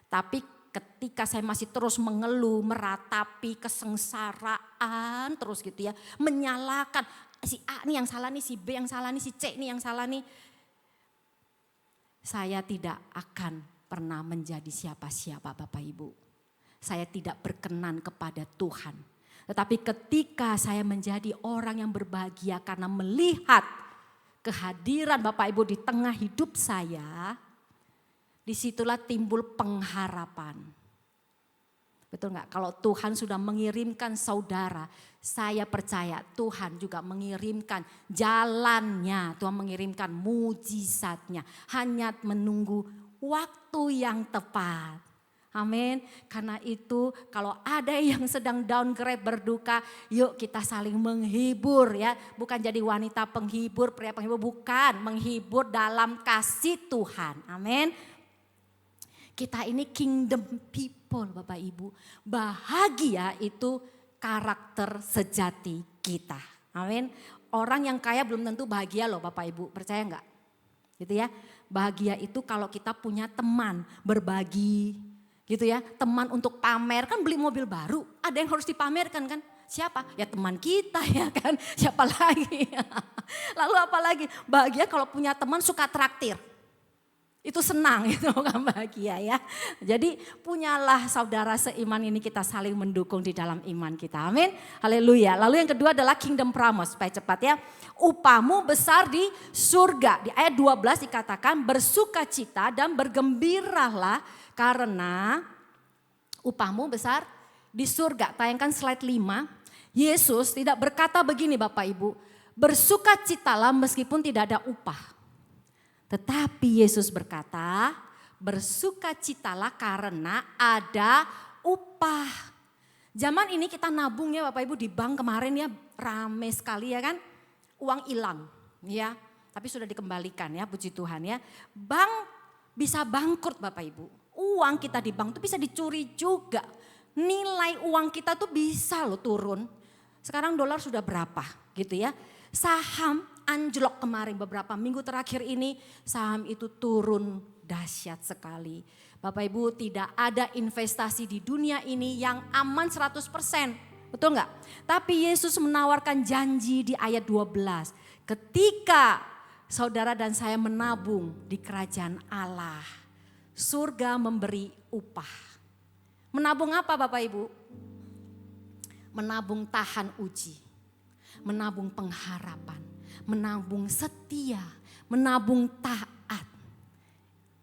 Tapi ketika saya masih terus mengeluh, meratapi kesengsaraan terus gitu ya, menyalahkan si A nih yang salah nih, si B yang salah nih, si C nih yang salah nih. Saya tidak akan pernah menjadi siapa-siapa Bapak Ibu. Saya tidak berkenan kepada Tuhan. Tetapi ketika saya menjadi orang yang berbahagia karena melihat kehadiran Bapak Ibu di tengah hidup saya disitulah timbul pengharapan. Betul nggak? Kalau Tuhan sudah mengirimkan saudara, saya percaya Tuhan juga mengirimkan jalannya, Tuhan mengirimkan mujizatnya. Hanya menunggu waktu yang tepat. Amin. Karena itu kalau ada yang sedang downgrade berduka, yuk kita saling menghibur ya. Bukan jadi wanita penghibur, pria penghibur, bukan. Menghibur dalam kasih Tuhan. Amin. Kita ini kingdom people Bapak Ibu. Bahagia itu karakter sejati kita. Amin. Orang yang kaya belum tentu bahagia loh Bapak Ibu. Percaya enggak? Gitu ya. Bahagia itu kalau kita punya teman berbagi. Gitu ya. Teman untuk pamer, kan beli mobil baru. Ada yang harus dipamerkan kan. Siapa? Ya teman kita ya kan. Siapa lagi? Lalu apa lagi? Bahagia kalau punya teman suka traktir. Itu senang, itu bukan bahagia ya. Jadi punyalah saudara seiman ini, kita saling mendukung di dalam iman kita. Amin. Haleluya. Lalu yang kedua adalah kingdom promise. Supaya cepat ya. Upahmu besar di surga. Di ayat 12 dikatakan bersukacita dan bergembiralah karena upahmu besar di surga. Tayangkan slide 5. Yesus tidak berkata begini Bapak Ibu. Bersukacitalah meskipun tidak ada upah. Tetapi Yesus berkata, bersukacitalah karena ada upah. Zaman ini kita nabung ya Bapak Ibu di bank kemarin ya, rame sekali ya kan. Uang hilang ya, tapi sudah dikembalikan ya, puji Tuhan ya. Bank bisa bangkrut Bapak Ibu. Uang kita di bank tuh bisa dicuri juga. Nilai uang kita tuh bisa loh turun. Sekarang dolar sudah berapa gitu ya. Saham anjlok kemarin beberapa minggu terakhir ini, saham itu turun dahsyat sekali. Bapak Ibu, tidak ada investasi di dunia ini yang aman 100%. Betul enggak? Tapi Yesus menawarkan janji di ayat 12. Ketika saudara dan saya menabung di kerajaan Allah, surga memberi upah. Menabung apa Bapak Ibu? Menabung tahan uji. Menabung pengharapan, menabung setia, menabung taat.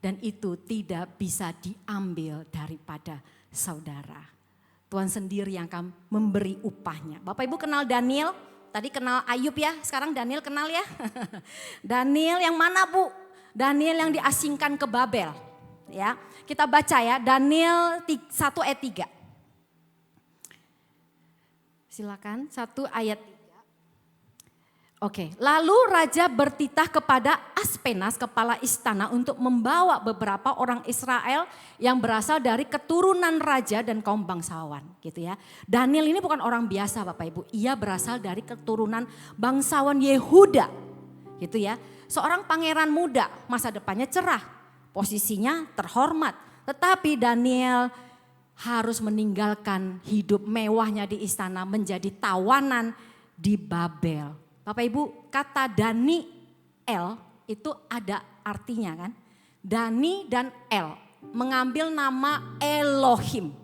Dan itu tidak bisa diambil daripada saudara. Tuhan sendiri yang akan memberi upahnya. Bapak Ibu kenal Daniel? Tadi kenal Ayub ya, sekarang Daniel kenal ya. Daniel yang mana Bu? Daniel yang diasingkan ke Babel. Ya, kita baca ya, Daniel 1 ayat 3. Silakan, 1 ayat 3. Oke, lalu raja bertitah kepada Aspenas, kepala istana, untuk membawa beberapa orang Israel yang berasal dari keturunan raja dan kaum bangsawan, gitu ya. Daniel ini bukan orang biasa Bapak Ibu, ia berasal dari keturunan bangsawan Yehuda, gitu ya. Seorang pangeran muda, masa depannya cerah, posisinya terhormat, tetapi Daniel harus meninggalkan hidup mewahnya di istana menjadi tawanan di Babel. Bapak Ibu, kata Daniel itu ada artinya kan. Dani dan El mengambil nama Elohim.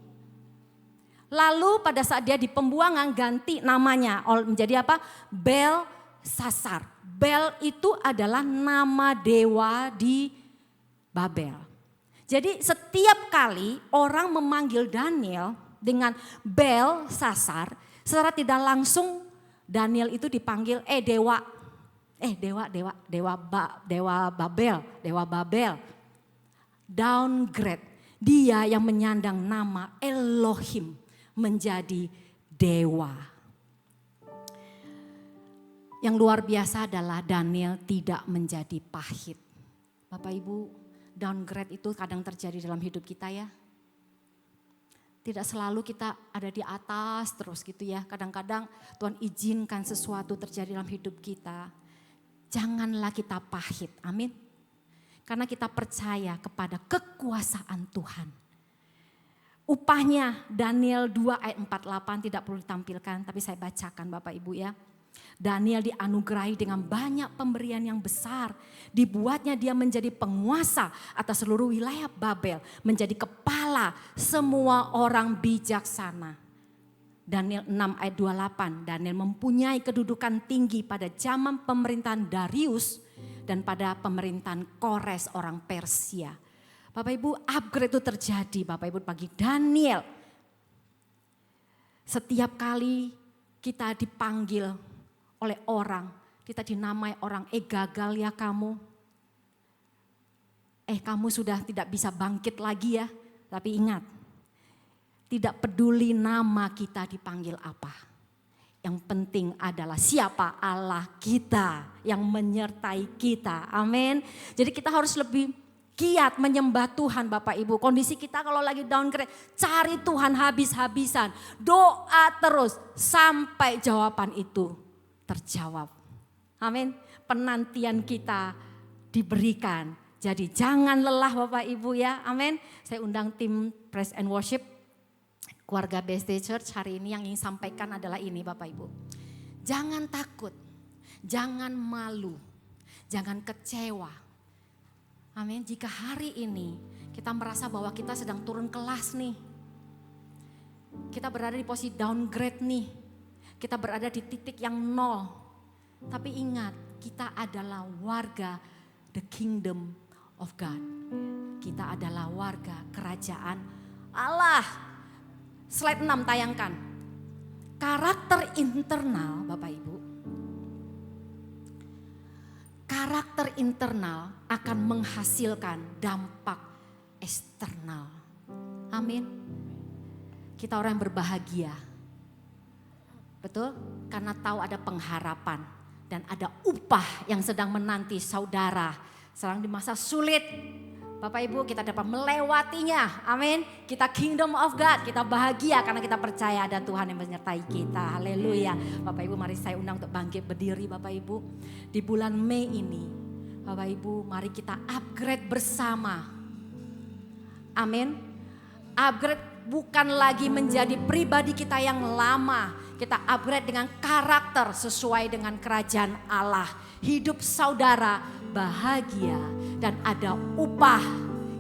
Lalu pada saat dia di pembuangan ganti namanya menjadi apa? Belsasar. Bel itu adalah nama dewa di Babel. Jadi setiap kali orang memanggil Daniel dengan Belsasar, secara tidak langsung Daniel itu dipanggil dewa Babel. Downgrade. Dia yang menyandang nama Elohim menjadi dewa. Yang luar biasa adalah Daniel tidak menjadi pahit. Bapak Ibu, downgrade itu kadang terjadi dalam hidup kita ya. Tidak selalu kita ada di atas terus gitu ya. Kadang-kadang Tuhan izinkan sesuatu terjadi dalam hidup kita. Janganlah kita pahit, amin. Karena kita percaya kepada kekuasaan Tuhan. Upahnya Daniel 2 ayat 48 tidak perlu ditampilkan, tapi saya bacakan Bapak Ibu ya. Daniel dianugerahi dengan banyak pemberian yang besar. Dibuatnya dia menjadi penguasa atas seluruh wilayah Babel. Menjadi kepala semua orang bijaksana. Daniel 6 ayat 28. Daniel mempunyai kedudukan tinggi pada zaman pemerintahan Darius dan pada pemerintahan Kores orang Persia. Bapak Ibu, upgrade itu terjadi Bapak Ibu bagi Daniel. Setiap kali kita dipanggil oleh orang, kita dinamai orang, gagal ya kamu. Kamu sudah tidak bisa bangkit lagi ya. Tapi ingat, tidak peduli nama kita dipanggil apa. Yang penting adalah siapa Allah kita yang menyertai kita. Amin. Jadi kita harus lebih giat menyembah Tuhan Bapak Ibu. Kondisi kita kalau lagi downgrade, cari Tuhan habis-habisan. Doa terus sampai jawaban itu terjawab. Amin. Penantian kita diberikan. Jadi jangan lelah Bapak Ibu ya. Amin. Saya undang tim Praise and Worship. Keluarga BSD Church hari ini yang ingin sampaikan adalah ini Bapak Ibu. Jangan takut, jangan malu, jangan kecewa. Amin, jika hari ini kita merasa bahwa kita sedang turun kelas nih. Kita berada di posisi downgrade nih. Kita berada di titik yang nol. Tapi ingat, kita adalah warga the kingdom of God. Kita adalah warga kerajaan Allah. Slide 6 tayangkan. Karakter internal Bapak Ibu. Karakter internal akan menghasilkan dampak eksternal. Amin. Kita orang yang berbahagia. Betul? Karena tahu ada pengharapan. Dan ada upah yang sedang menanti saudara. Sedang di masa sulit. Bapak Ibu kita dapat melewatinya, amin. Kita kingdom of God, kita bahagia karena kita percaya ada Tuhan yang menyertai kita, haleluya. Bapak Ibu mari saya undang untuk bangkit berdiri Bapak Ibu. Di bulan Mei ini, Bapak Ibu mari kita upgrade bersama, amin. Upgrade bukan lagi menjadi pribadi kita yang lama. Kita upgrade dengan karakter sesuai dengan kerajaan Allah. Hidup saudara bahagia dan ada upah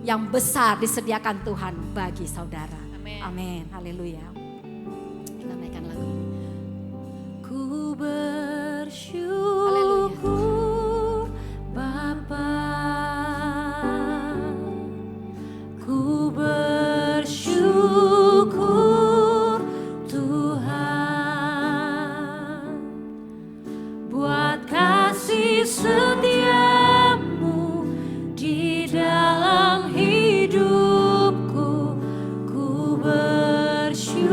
yang besar disediakan Tuhan bagi saudara. Amin. Haleluya. Kita naikkan lagu ini. Ku bersyukur Bapa. Ku bersyukur Tuhan buat kasih setiamu di dalam hidupku. Ku bersyukur.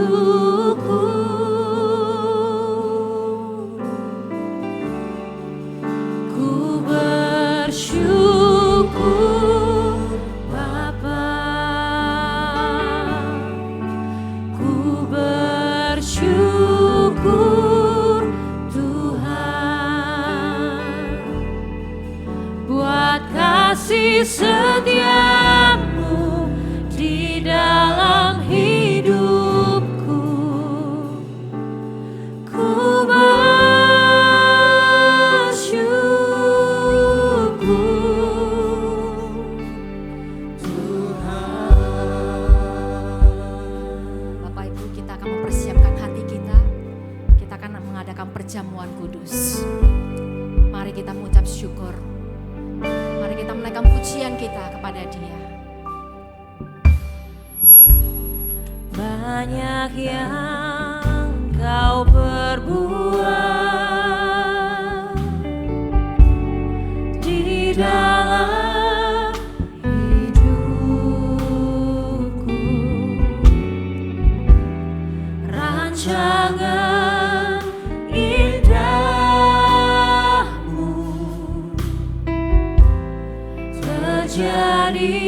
Ku bersyukur Bapa. Ku bersyukur Tuhan buat kasih setiamu di dalam hidupku. Ku bersyukur Tuhan. Bapak Ibu kita akan mempersiapkan hati kita. Kita akan mengadakan perjamuan kudus. Mari kita mengucap syukur. Mari kita menaikkan pujian kita kepada Dia. Banyak yang Kau perbuat di dalam hidupku. Rancangan indahmu terjadi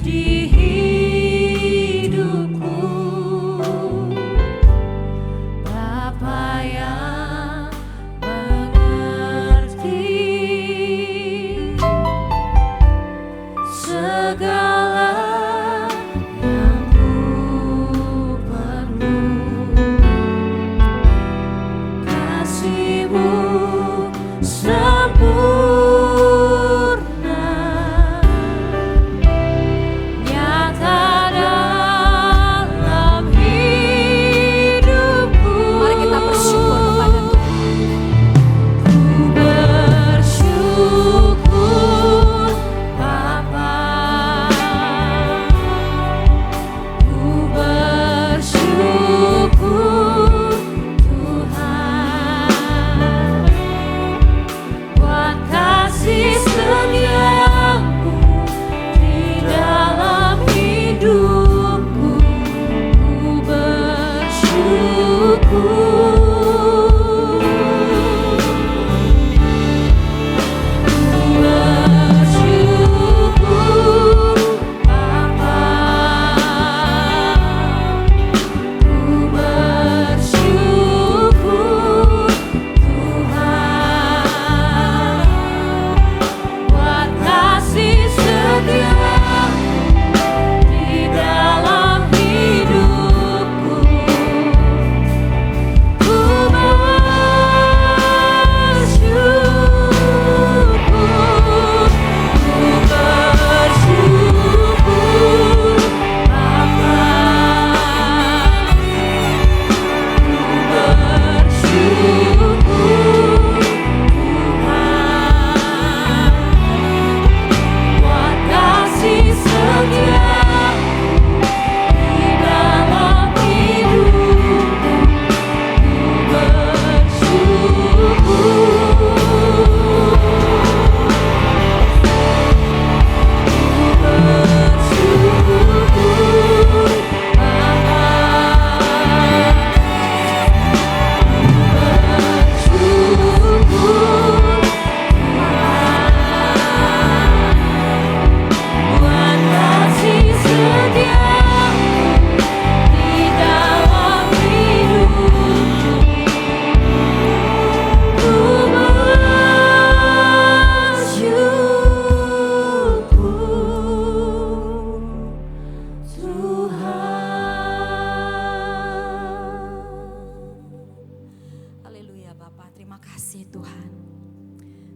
di hidupku. Bapa yang mengerti segala yang ku perlu. Kasih-Mu sempurna nyata dalam hidupku. Mari kita bersyukur kepada Tuhan. Ku bersyukur Bapa.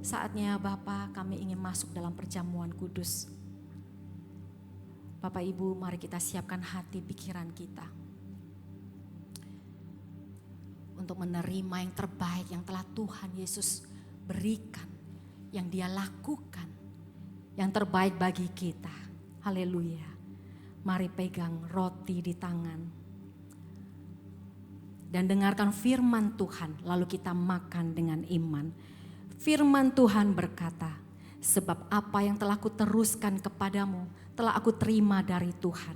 Saatnya Bapa, kami ingin masuk dalam perjamuan kudus. Bapak Ibu, mari kita siapkan hati pikiran kita untuk menerima yang terbaik yang telah Tuhan Yesus berikan, yang Dia lakukan, yang terbaik bagi kita. Haleluya. Mari pegang roti di tangan dan dengarkan firman Tuhan, lalu kita makan dengan iman. Firman Tuhan berkata, sebab apa yang telah kuteruskan kepadamu telah aku terima dari Tuhan,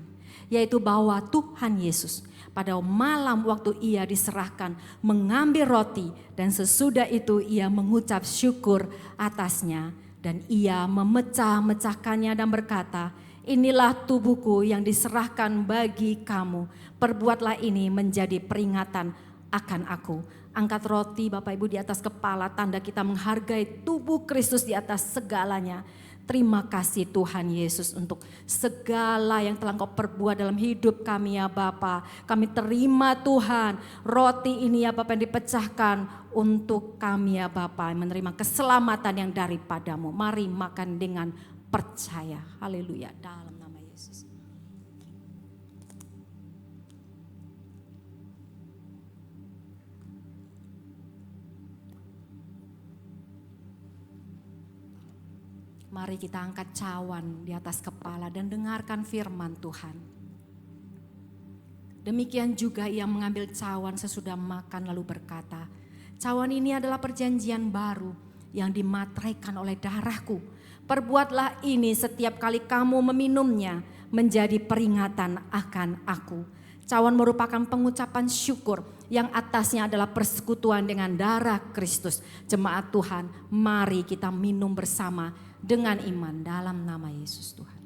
yaitu bahwa Tuhan Yesus pada malam waktu Ia diserahkan mengambil roti, dan sesudah itu Ia mengucap syukur atasnya, dan Ia memecah-mecahkannya dan berkata, inilah tubuhku yang diserahkan bagi kamu, perbuatlah ini menjadi peringatan akan aku. Angkat roti Bapak Ibu di atas kepala, tanda kita menghargai tubuh Kristus di atas segalanya. Terima kasih Tuhan Yesus untuk segala yang telah Engkau perbuat dalam hidup kami ya Bapa. Kami terima Tuhan, roti ini ya Bapa yang dipecahkan untuk kami ya Bapa, menerima keselamatan yang daripadamu. Mari makan dengan percaya. Haleluya, dalam nama Yesus. Mari kita angkat cawan di atas kepala dan dengarkan firman Tuhan. Demikian juga Ia mengambil cawan sesudah makan lalu berkata, cawan ini adalah perjanjian baru yang dimateraikan oleh darahku. Perbuatlah ini setiap kali kamu meminumnya menjadi peringatan akan aku. Cawan merupakan pengucapan syukur yang atasnya adalah persekutuan dengan darah Kristus. Jemaat Tuhan, mari kita minum bersama dengan iman dalam nama Yesus Tuhan.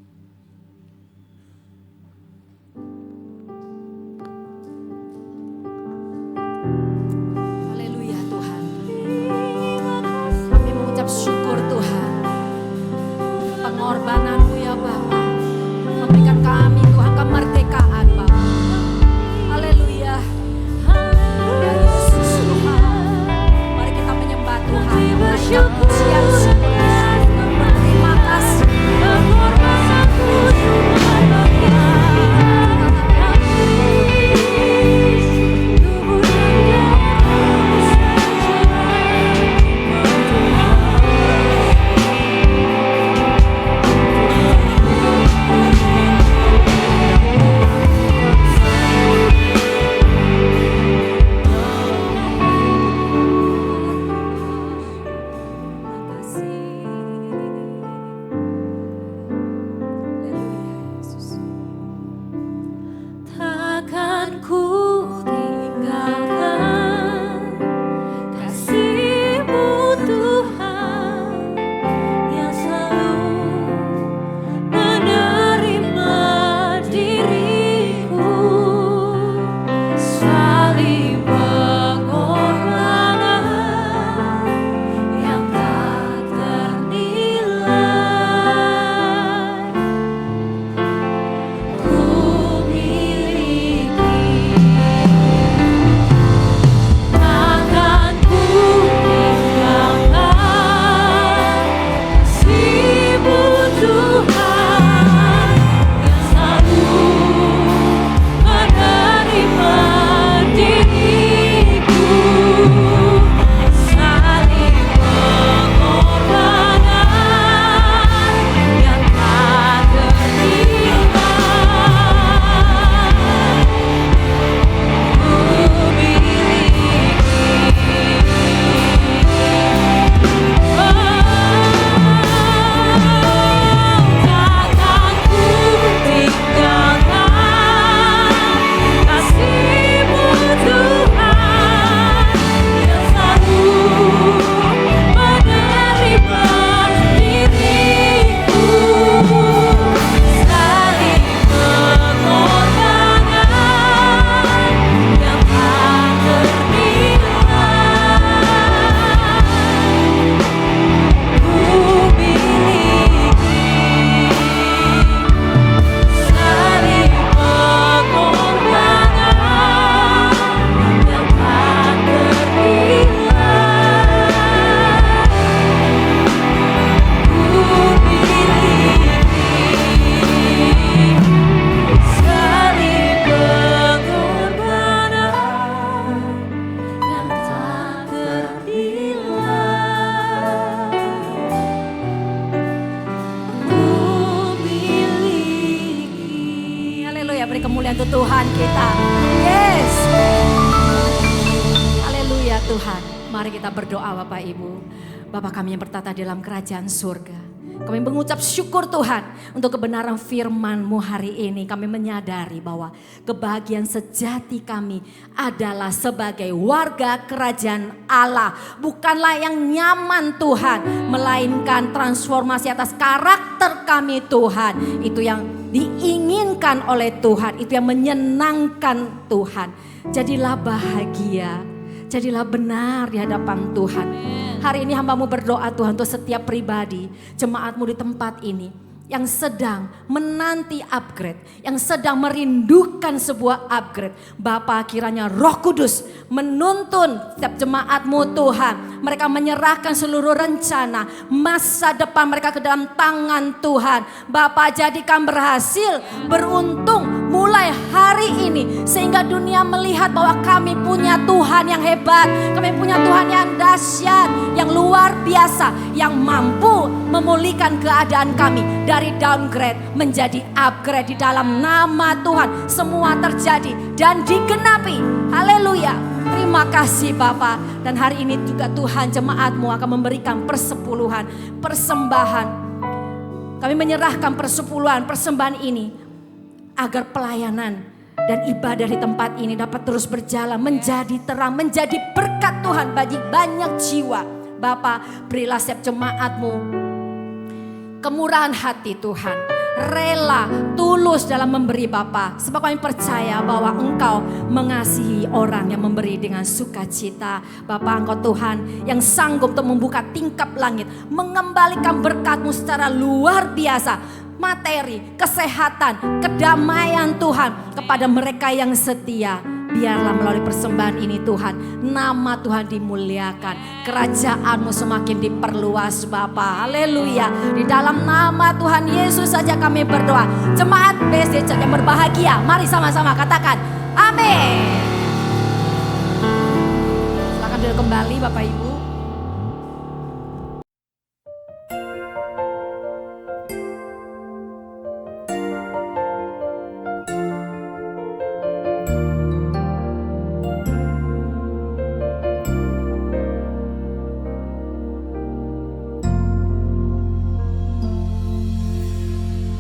Haleluya Tuhan. Kami mengucap syukur Tuhan. Pengorbanan-Mu ya Bapa, memberikan kami Tuhan kemerdekaan Bapa. Haleluya. Ya Yesus Tuhan. Mari kita menyembah Tuhan. Menaikkan pujian syukur. Terima kasih. Haleluya, beri kemuliaan untuk Tuhan kita. Yes. Haleluya Tuhan. Mari kita berdoa Bapak Ibu. Bapa kami yang bertata dalam kerajaan surga. Kami mengucap syukur Tuhan untuk kebenaran firman-Mu hari ini. Kami menyadari bahwa kebahagiaan sejati kami adalah sebagai warga kerajaan Allah. Bukanlah yang nyaman Tuhan, melainkan transformasi atas karakter kami Tuhan. Itu yang diinginkan oleh Tuhan, itu yang menyenangkan Tuhan. Jadilah bahagia, jadilah benar di hadapan Tuhan. Hari ini hamba-Mu berdoa Tuhan untuk setiap pribadi, jemaat-Mu di tempat ini yang sedang menanti upgrade, yang sedang merindukan sebuah upgrade. Bapa, kiranya Roh Kudus menuntun setiap jemaat-Mu Tuhan. Mereka menyerahkan seluruh rencana masa depan mereka ke dalam tangan Tuhan. Bapa, jadikan berhasil, beruntung mulai hari ini, sehingga dunia melihat bahwa kami punya Tuhan yang hebat, kami punya Tuhan yang dahsyat, yang luar biasa, yang mampu memulihkan keadaan kami dari downgrade menjadi upgrade di dalam nama Tuhan. Semua terjadi dan digenapi. Haleluya. Terima kasih Bapa. Dan hari ini juga Tuhan, jemaat-Mu akan memberikan persepuluhan, persembahan. Kami menyerahkan persepuluhan, persembahan ini agar pelayanan dan ibadah di tempat ini dapat terus berjalan, menjadi terang, menjadi berkat Tuhan bagi banyak jiwa. Bapa, berilah setiap jemaat-Mu kemurahan hati Tuhan, rela, tulus dalam memberi Bapa. Sebab kami percaya bahwa Engkau mengasihi orang yang memberi dengan sukacita. Bapa, Engkau Tuhan yang sanggup untuk membuka tingkap langit, mengembalikan berkat-Mu secara luar biasa. Materi, kesehatan, kedamaian Tuhan kepada mereka yang setia. Biarlah melalui persembahan ini Tuhan, nama Tuhan dimuliakan, kerajaan-Mu semakin diperluas Bapa. Haleluya. Di dalam nama Tuhan Yesus saja kami berdoa. Jemaat BSD Church yang berbahagia, mari sama-sama katakan amin. Silakan duduk kembali Bapak Ibu.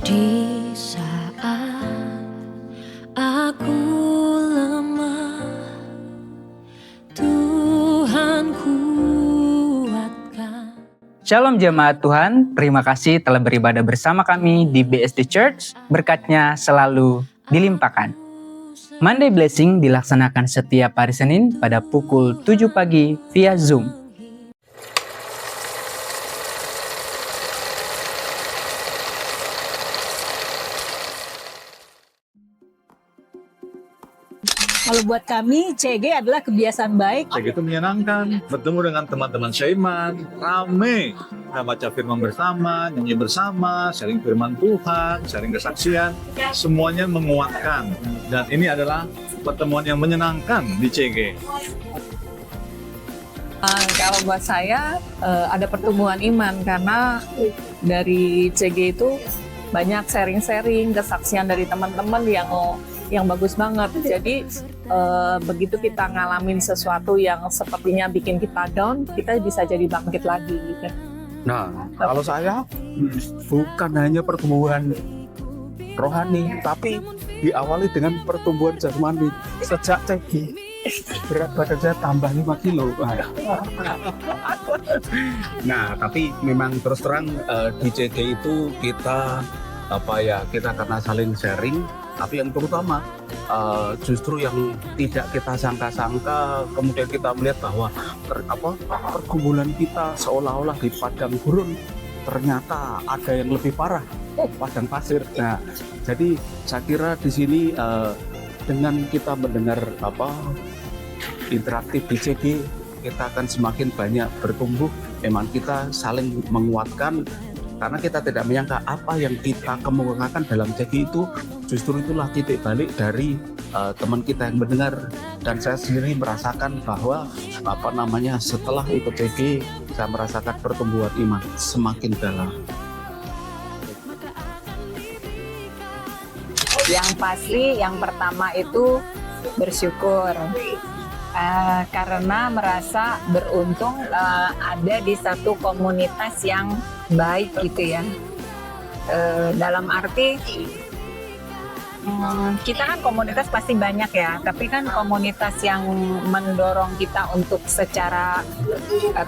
Di saat aku lemah, Tuhan kuatkan. Shalom jemaat Tuhan, terima kasih telah beribadah bersama kami di BSD Church. Berkatnya selalu dilimpahkan. Monday Blessing dilaksanakan setiap hari Senin pada pukul 7 pagi via Zoom. Kalau buat kami, CG adalah kebiasaan baik. CG itu menyenangkan, bertemu dengan teman-teman seiman, rame, kita baca firman bersama, nyanyi bersama, sharing firman Tuhan, sharing kesaksian, semuanya menguatkan. Dan ini adalah pertemuan yang menyenangkan di CG. Kalau buat saya ada pertumbuhan iman karena dari CG itu banyak sharing-sharing, kesaksian dari teman-teman yang bagus banget. Jadi begitu kita ngalamin sesuatu yang sepertinya bikin kita down, kita bisa jadi bangkit lagi gitu. Nah, kalau saya bukan hanya pertumbuhan rohani, tapi diawali dengan pertumbuhan jasmani. Sejak CG, berat badan saya tambah 5 kilo. Nah, tapi memang terus terang di CG itu kita karena saling sharing. Tapi yang terutama justru yang tidak kita sangka-sangka, kemudian kita melihat bahwa pergumulan kita seolah-olah di padang gurun, ternyata ada yang lebih parah, padang pasir. Nah, jadi saya kira di sini dengan kita mendengar interaktif di CG, kita akan semakin banyak bertumbuh. Memang kita saling menguatkan. Karena kita tidak menyangka apa yang kita kemukakan dalam CG itu justru itulah titik balik dari teman kita yang mendengar. Dan saya sendiri merasakan bahwa setelah ikut CG saya merasakan pertumbuhan iman semakin dalam. Yang pasti yang pertama itu bersyukur. Karena merasa beruntung ada di satu komunitas yang baik gitu ya. Dalam arti kita kan komunitas pasti banyak ya, tapi kan komunitas yang mendorong kita untuk secara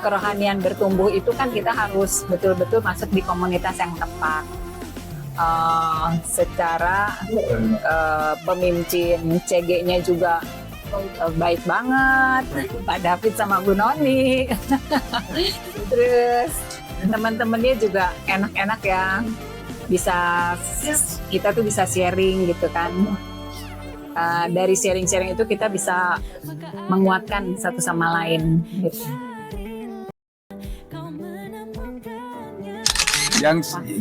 kerohanian bertumbuh itu kan kita harus betul-betul masuk di komunitas yang tepat. Secara pemimpin CG-nya juga baik banget, Pak David sama Bu Noni. Terus teman-temannya juga enak-enak ya. Kita tuh bisa sharing gitu kan. Dari sharing-sharing itu kita bisa menguatkan satu sama lain gitu.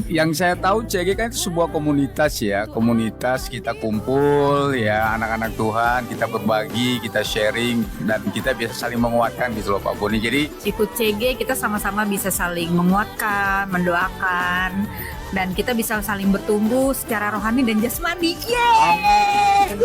Yang saya tahu CG kan itu sebuah komunitas ya, komunitas kita kumpul ya, anak-anak Tuhan, kita berbagi, kita sharing, dan kita bisa saling menguatkan gitu loh Pak Boni. Jadi Ikut CG kita sama-sama bisa saling menguatkan, mendoakan, dan kita bisa saling bertumbuh secara rohani dan jasmani. Yeay!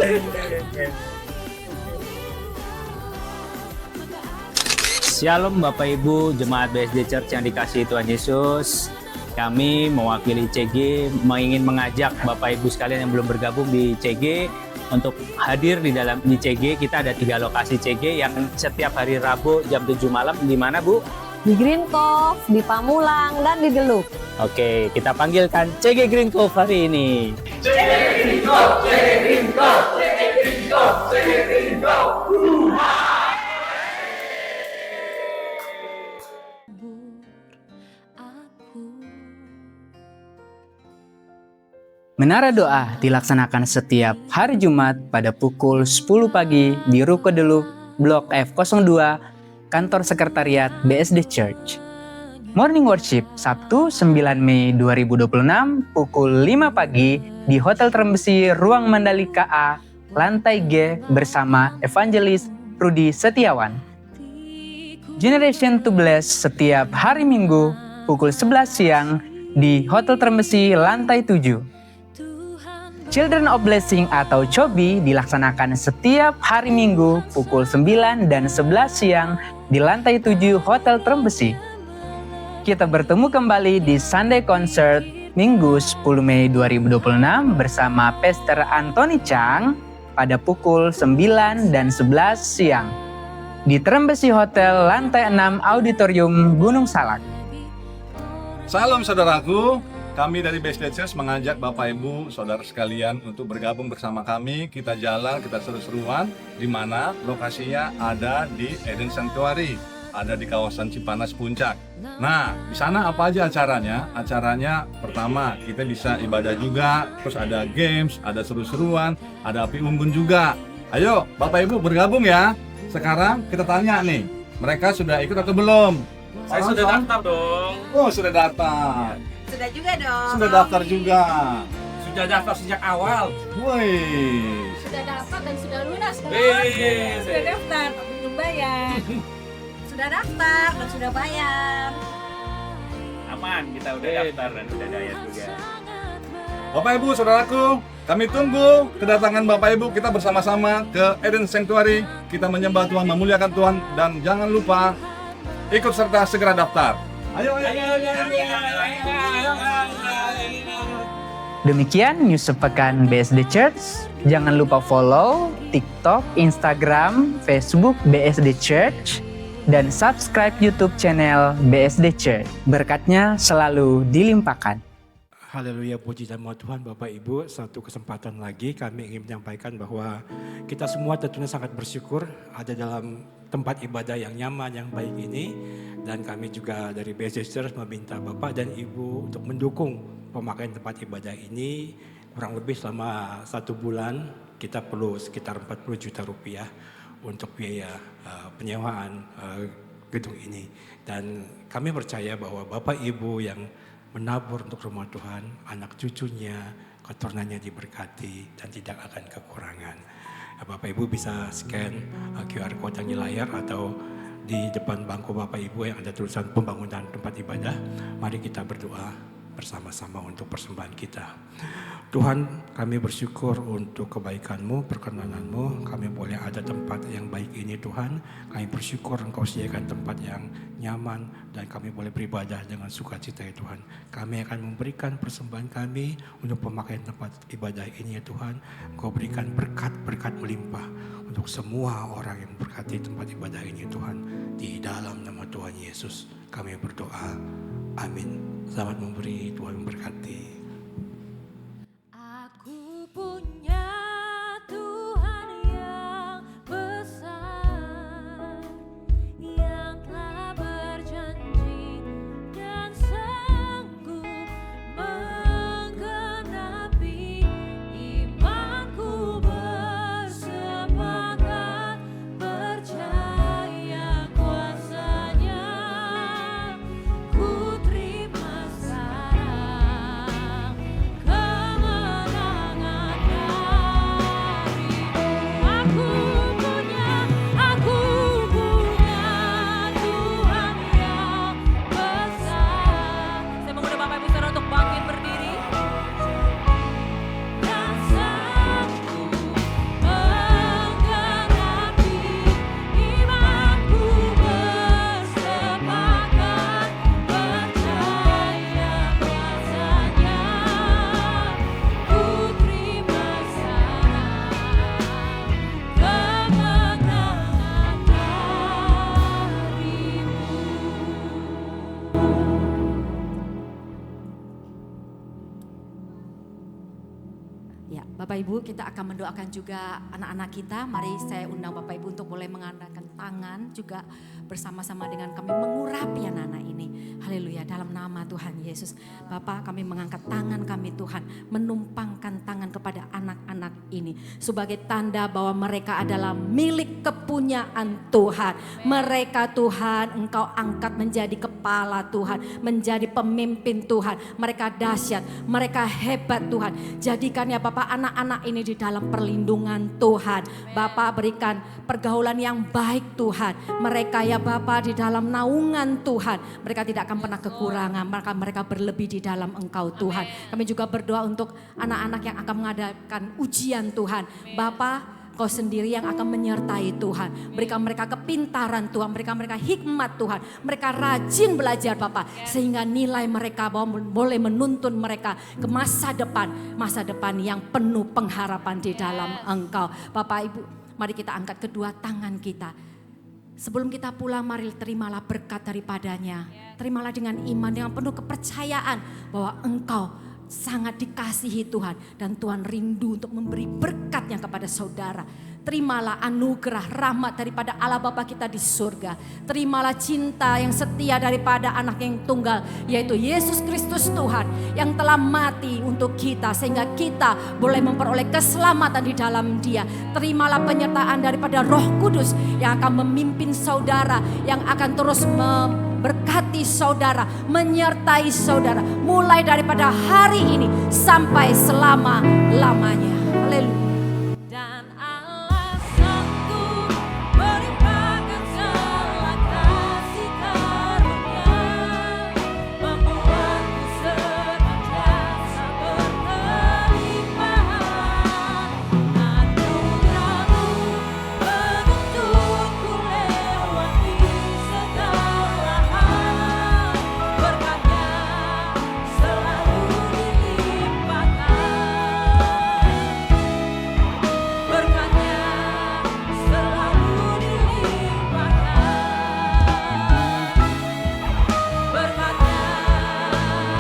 Shalom Bapak Ibu Jemaat BSD Church yang dikasihi Tuhan Yesus. Kami mewakili CG ingin mengajak Bapak Ibu sekalian yang belum bergabung di CG untuk hadir di CG. Kita ada 3 lokasi CG yang setiap hari Rabu jam 7 malam. Di mana Bu? Di Green Cove, di Pamulang, dan di Deluk. Oke, kita panggilkan CG Green Cove hari ini. Menara doa dilaksanakan setiap hari Jumat pada pukul 10 pagi di Ruko Deluk, Blok F02, Kantor Sekretariat BSD Church. Morning Worship Sabtu 9 Mei 2026 pukul 5 pagi di Hotel Trembesi Ruang Mandalika A, Lantai G bersama Evangelis Rudi Setiawan. Generation to Bless setiap hari Minggu pukul 11 siang di Hotel Trembesi Lantai 7. Children of Blessing atau CHOBI dilaksanakan setiap hari Minggu pukul 9 dan 11 siang di lantai 7 Hotel Trembesi. Kita bertemu kembali di Sunday Concert Minggu 10 Mei 2026 bersama Pastor Anthony Chang pada pukul 9 dan 11 siang di Trembesi Hotel lantai 6 Auditorium Gunung Salak. Salam saudaraku, kami dari BSD Church mengajak Bapak Ibu, saudara sekalian untuk bergabung bersama kami. Kita jalan, kita seru-seruan, di mana lokasinya ada di Eden Sanctuary, ada di kawasan Cipanas Puncak. Nah, di sana apa aja acaranya? Acaranya pertama kita bisa ibadah juga, terus ada games, ada seru-seruan, ada api unggun juga. Ayo, Bapak Ibu bergabung ya. Sekarang kita tanya nih, mereka sudah ikut atau belum? Saya sudah daftar dong. Oh, sudah daftar. Sudah juga dong. Sudah daftar juga. Sudah daftar sejak awal. Woi. Sudah daftar dan sudah lunas kan? Sudah daftar, tapi belum bayar. Sudah daftar dan sudah bayar. Aman, kita udah daftar dan udah bayar juga. Bapak Ibu, saudaraku, kami tunggu kedatangan Bapak Ibu. Kita bersama-sama ke Eden Sanctuary. Kita menyembah Tuhan, memuliakan Tuhan, dan jangan lupa ikut serta segera daftar. Ayo. Demikian news sepekan BSD Church. Jangan lupa follow TikTok, Instagram, Facebook BSD Church, dan subscribe YouTube channel BSD Church. Berkatnya selalu dilimpahkan. Haleluya, puji dan mohon Tuhan Bapak Ibu, satu kesempatan lagi kami ingin menyampaikan bahwa kita semua tentunya sangat bersyukur ada dalam tempat ibadah yang nyaman, yang baik ini. Dan kami juga dari BSD Church meminta Bapak dan Ibu untuk mendukung pemakaian tempat ibadah ini. Kurang lebih selama 1 bulan kita perlu sekitar 40 juta rupiah untuk biaya penyewaan gedung ini. Dan kami percaya bahwa Bapak Ibu yang menabur untuk rumah Tuhan, anak cucunya, keturunannya diberkati dan tidak akan kekurangan. Bapak Ibu bisa scan QR code yang di layar atau di depan bangku Bapak Ibu yang ada tulisan pembangunan tempat ibadah. Mari kita berdoa bersama-sama untuk persembahan kita. Tuhan, kami bersyukur untuk kebaikan-Mu, perkenanan-Mu. Kami boleh ada tempat yang baik ini Tuhan. Kami bersyukur Engkau sediakan tempat yang nyaman dan kami boleh beribadah dengan sukacita ya Tuhan. Kami akan memberikan persembahan kami untuk pemakaian tempat ibadah ini ya Tuhan. Engkau berikan berkat-berkat melimpah untuk semua orang yang berkati tempat ibadah ini Tuhan. Di dalam nama Tuhan Yesus kami berdoa. Amin. Selamat memberi, Tuhan memberkati. Aku punya Tuhan yang besar, yang telah berjanji dan sanggup menggenapi. Imanku bersepakat percaya kuasa-Nya. Ku terima sekarang kemenangan darimu. Aku punya Tuhan yang besar. Saya mengundang Bapak Ibu Saudara untuk bangkit berdiri. Dan sanggup menggenapi. Imanku bersepakat percaya kuasa-Nya. Ku terima sekarang kemenangan Ya, Bapak Ibu, kita akan mendoakan juga anak-anak kita. Mari saya undang Bapak Ibu untuk boleh mengangkat tangan juga bersama-sama dengan kami mengurapi anak-anak ini. Haleluya, dalam nama Tuhan Yesus. Bapak, kami mengangkat tangan kami Tuhan, menumpangkan tangan kepada anak-anak ini sebagai tanda bahwa mereka adalah milik kepunyaan Tuhan. Mereka Tuhan, Engkau angkat menjadi kepala Tuhan, menjadi pemimpin Tuhan. Mereka dahsyat, mereka hebat Tuhan. Jadikan ya Bapak anak-anak ini di dalam perlindungan Tuhan. Bapak berikan pergaulan yang baik Tuhan. Mereka ya Bapak di dalam naungan Tuhan. Mereka tidak akan pernah kekurangan. Mereka berlebih di dalam Engkau Tuhan. Kami juga berdoa untuk anak-anak yang akan mengadakan ujian Tuhan. Bapak, Kau sendiri yang akan menyertai Tuhan. Berikan mereka kepintaran Tuhan. Berikan mereka hikmat Tuhan. Mereka rajin belajar Bapak. Sehingga nilai mereka boleh menuntun mereka ke masa depan. Masa depan yang penuh pengharapan di dalam Engkau. Bapak Ibu, mari kita angkat kedua tangan kita. Sebelum kita pulang, mari terimalah berkat daripadanya. Terimalah dengan iman, dengan penuh kepercayaan bahwa Engkau sangat dikasihi Tuhan. Dan Tuhan rindu untuk memberi berkatnya kepada saudara. Terimalah anugerah rahmat daripada Allah Bapa kita di surga. Terimalah cinta yang setia daripada anak yang tunggal, yaitu Yesus Kristus Tuhan, yang telah mati untuk kita sehingga kita boleh memperoleh keselamatan di dalam Dia. Terimalah penyertaan daripada Roh Kudus yang akan memimpin saudara, yang akan terus berkati saudara, menyertai saudara mulai daripada hari ini sampai selama-lamanya. Haleluya. dan Allah sanggup melimpahkan segala kasih karunia, membuatku senantiasa berkelimpahan. Anugerah-Mu menuntunku lewati segala hal, berkat-Nya selalu dilimpahkan. Berkat-Nya selalu dilimpahkan. Berkat-Nya selalu dilimpahkan.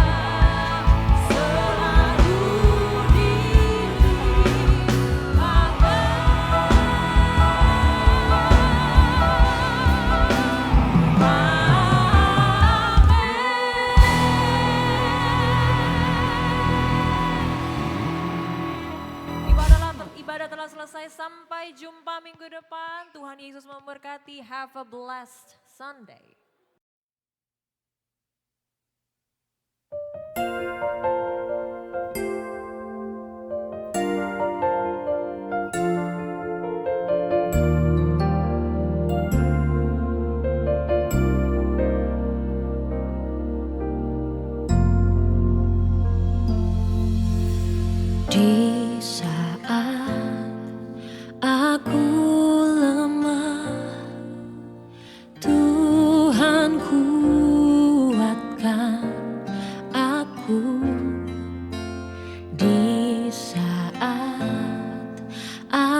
Ibadah telah selesai, sampai jumpa minggu depan. Tuhan Yesus memberkati. Have a blessed Sunday.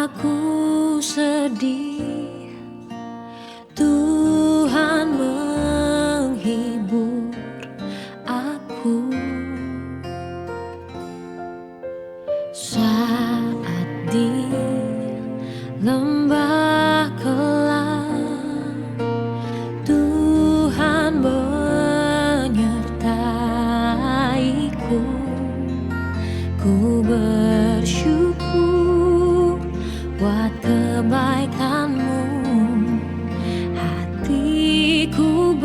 aku sedih, Tuhan menghibur aku. Saat di lembah kelam, Tuhan menyertaiku. Ku bersyukur buat kebaikan-Mu, hatiku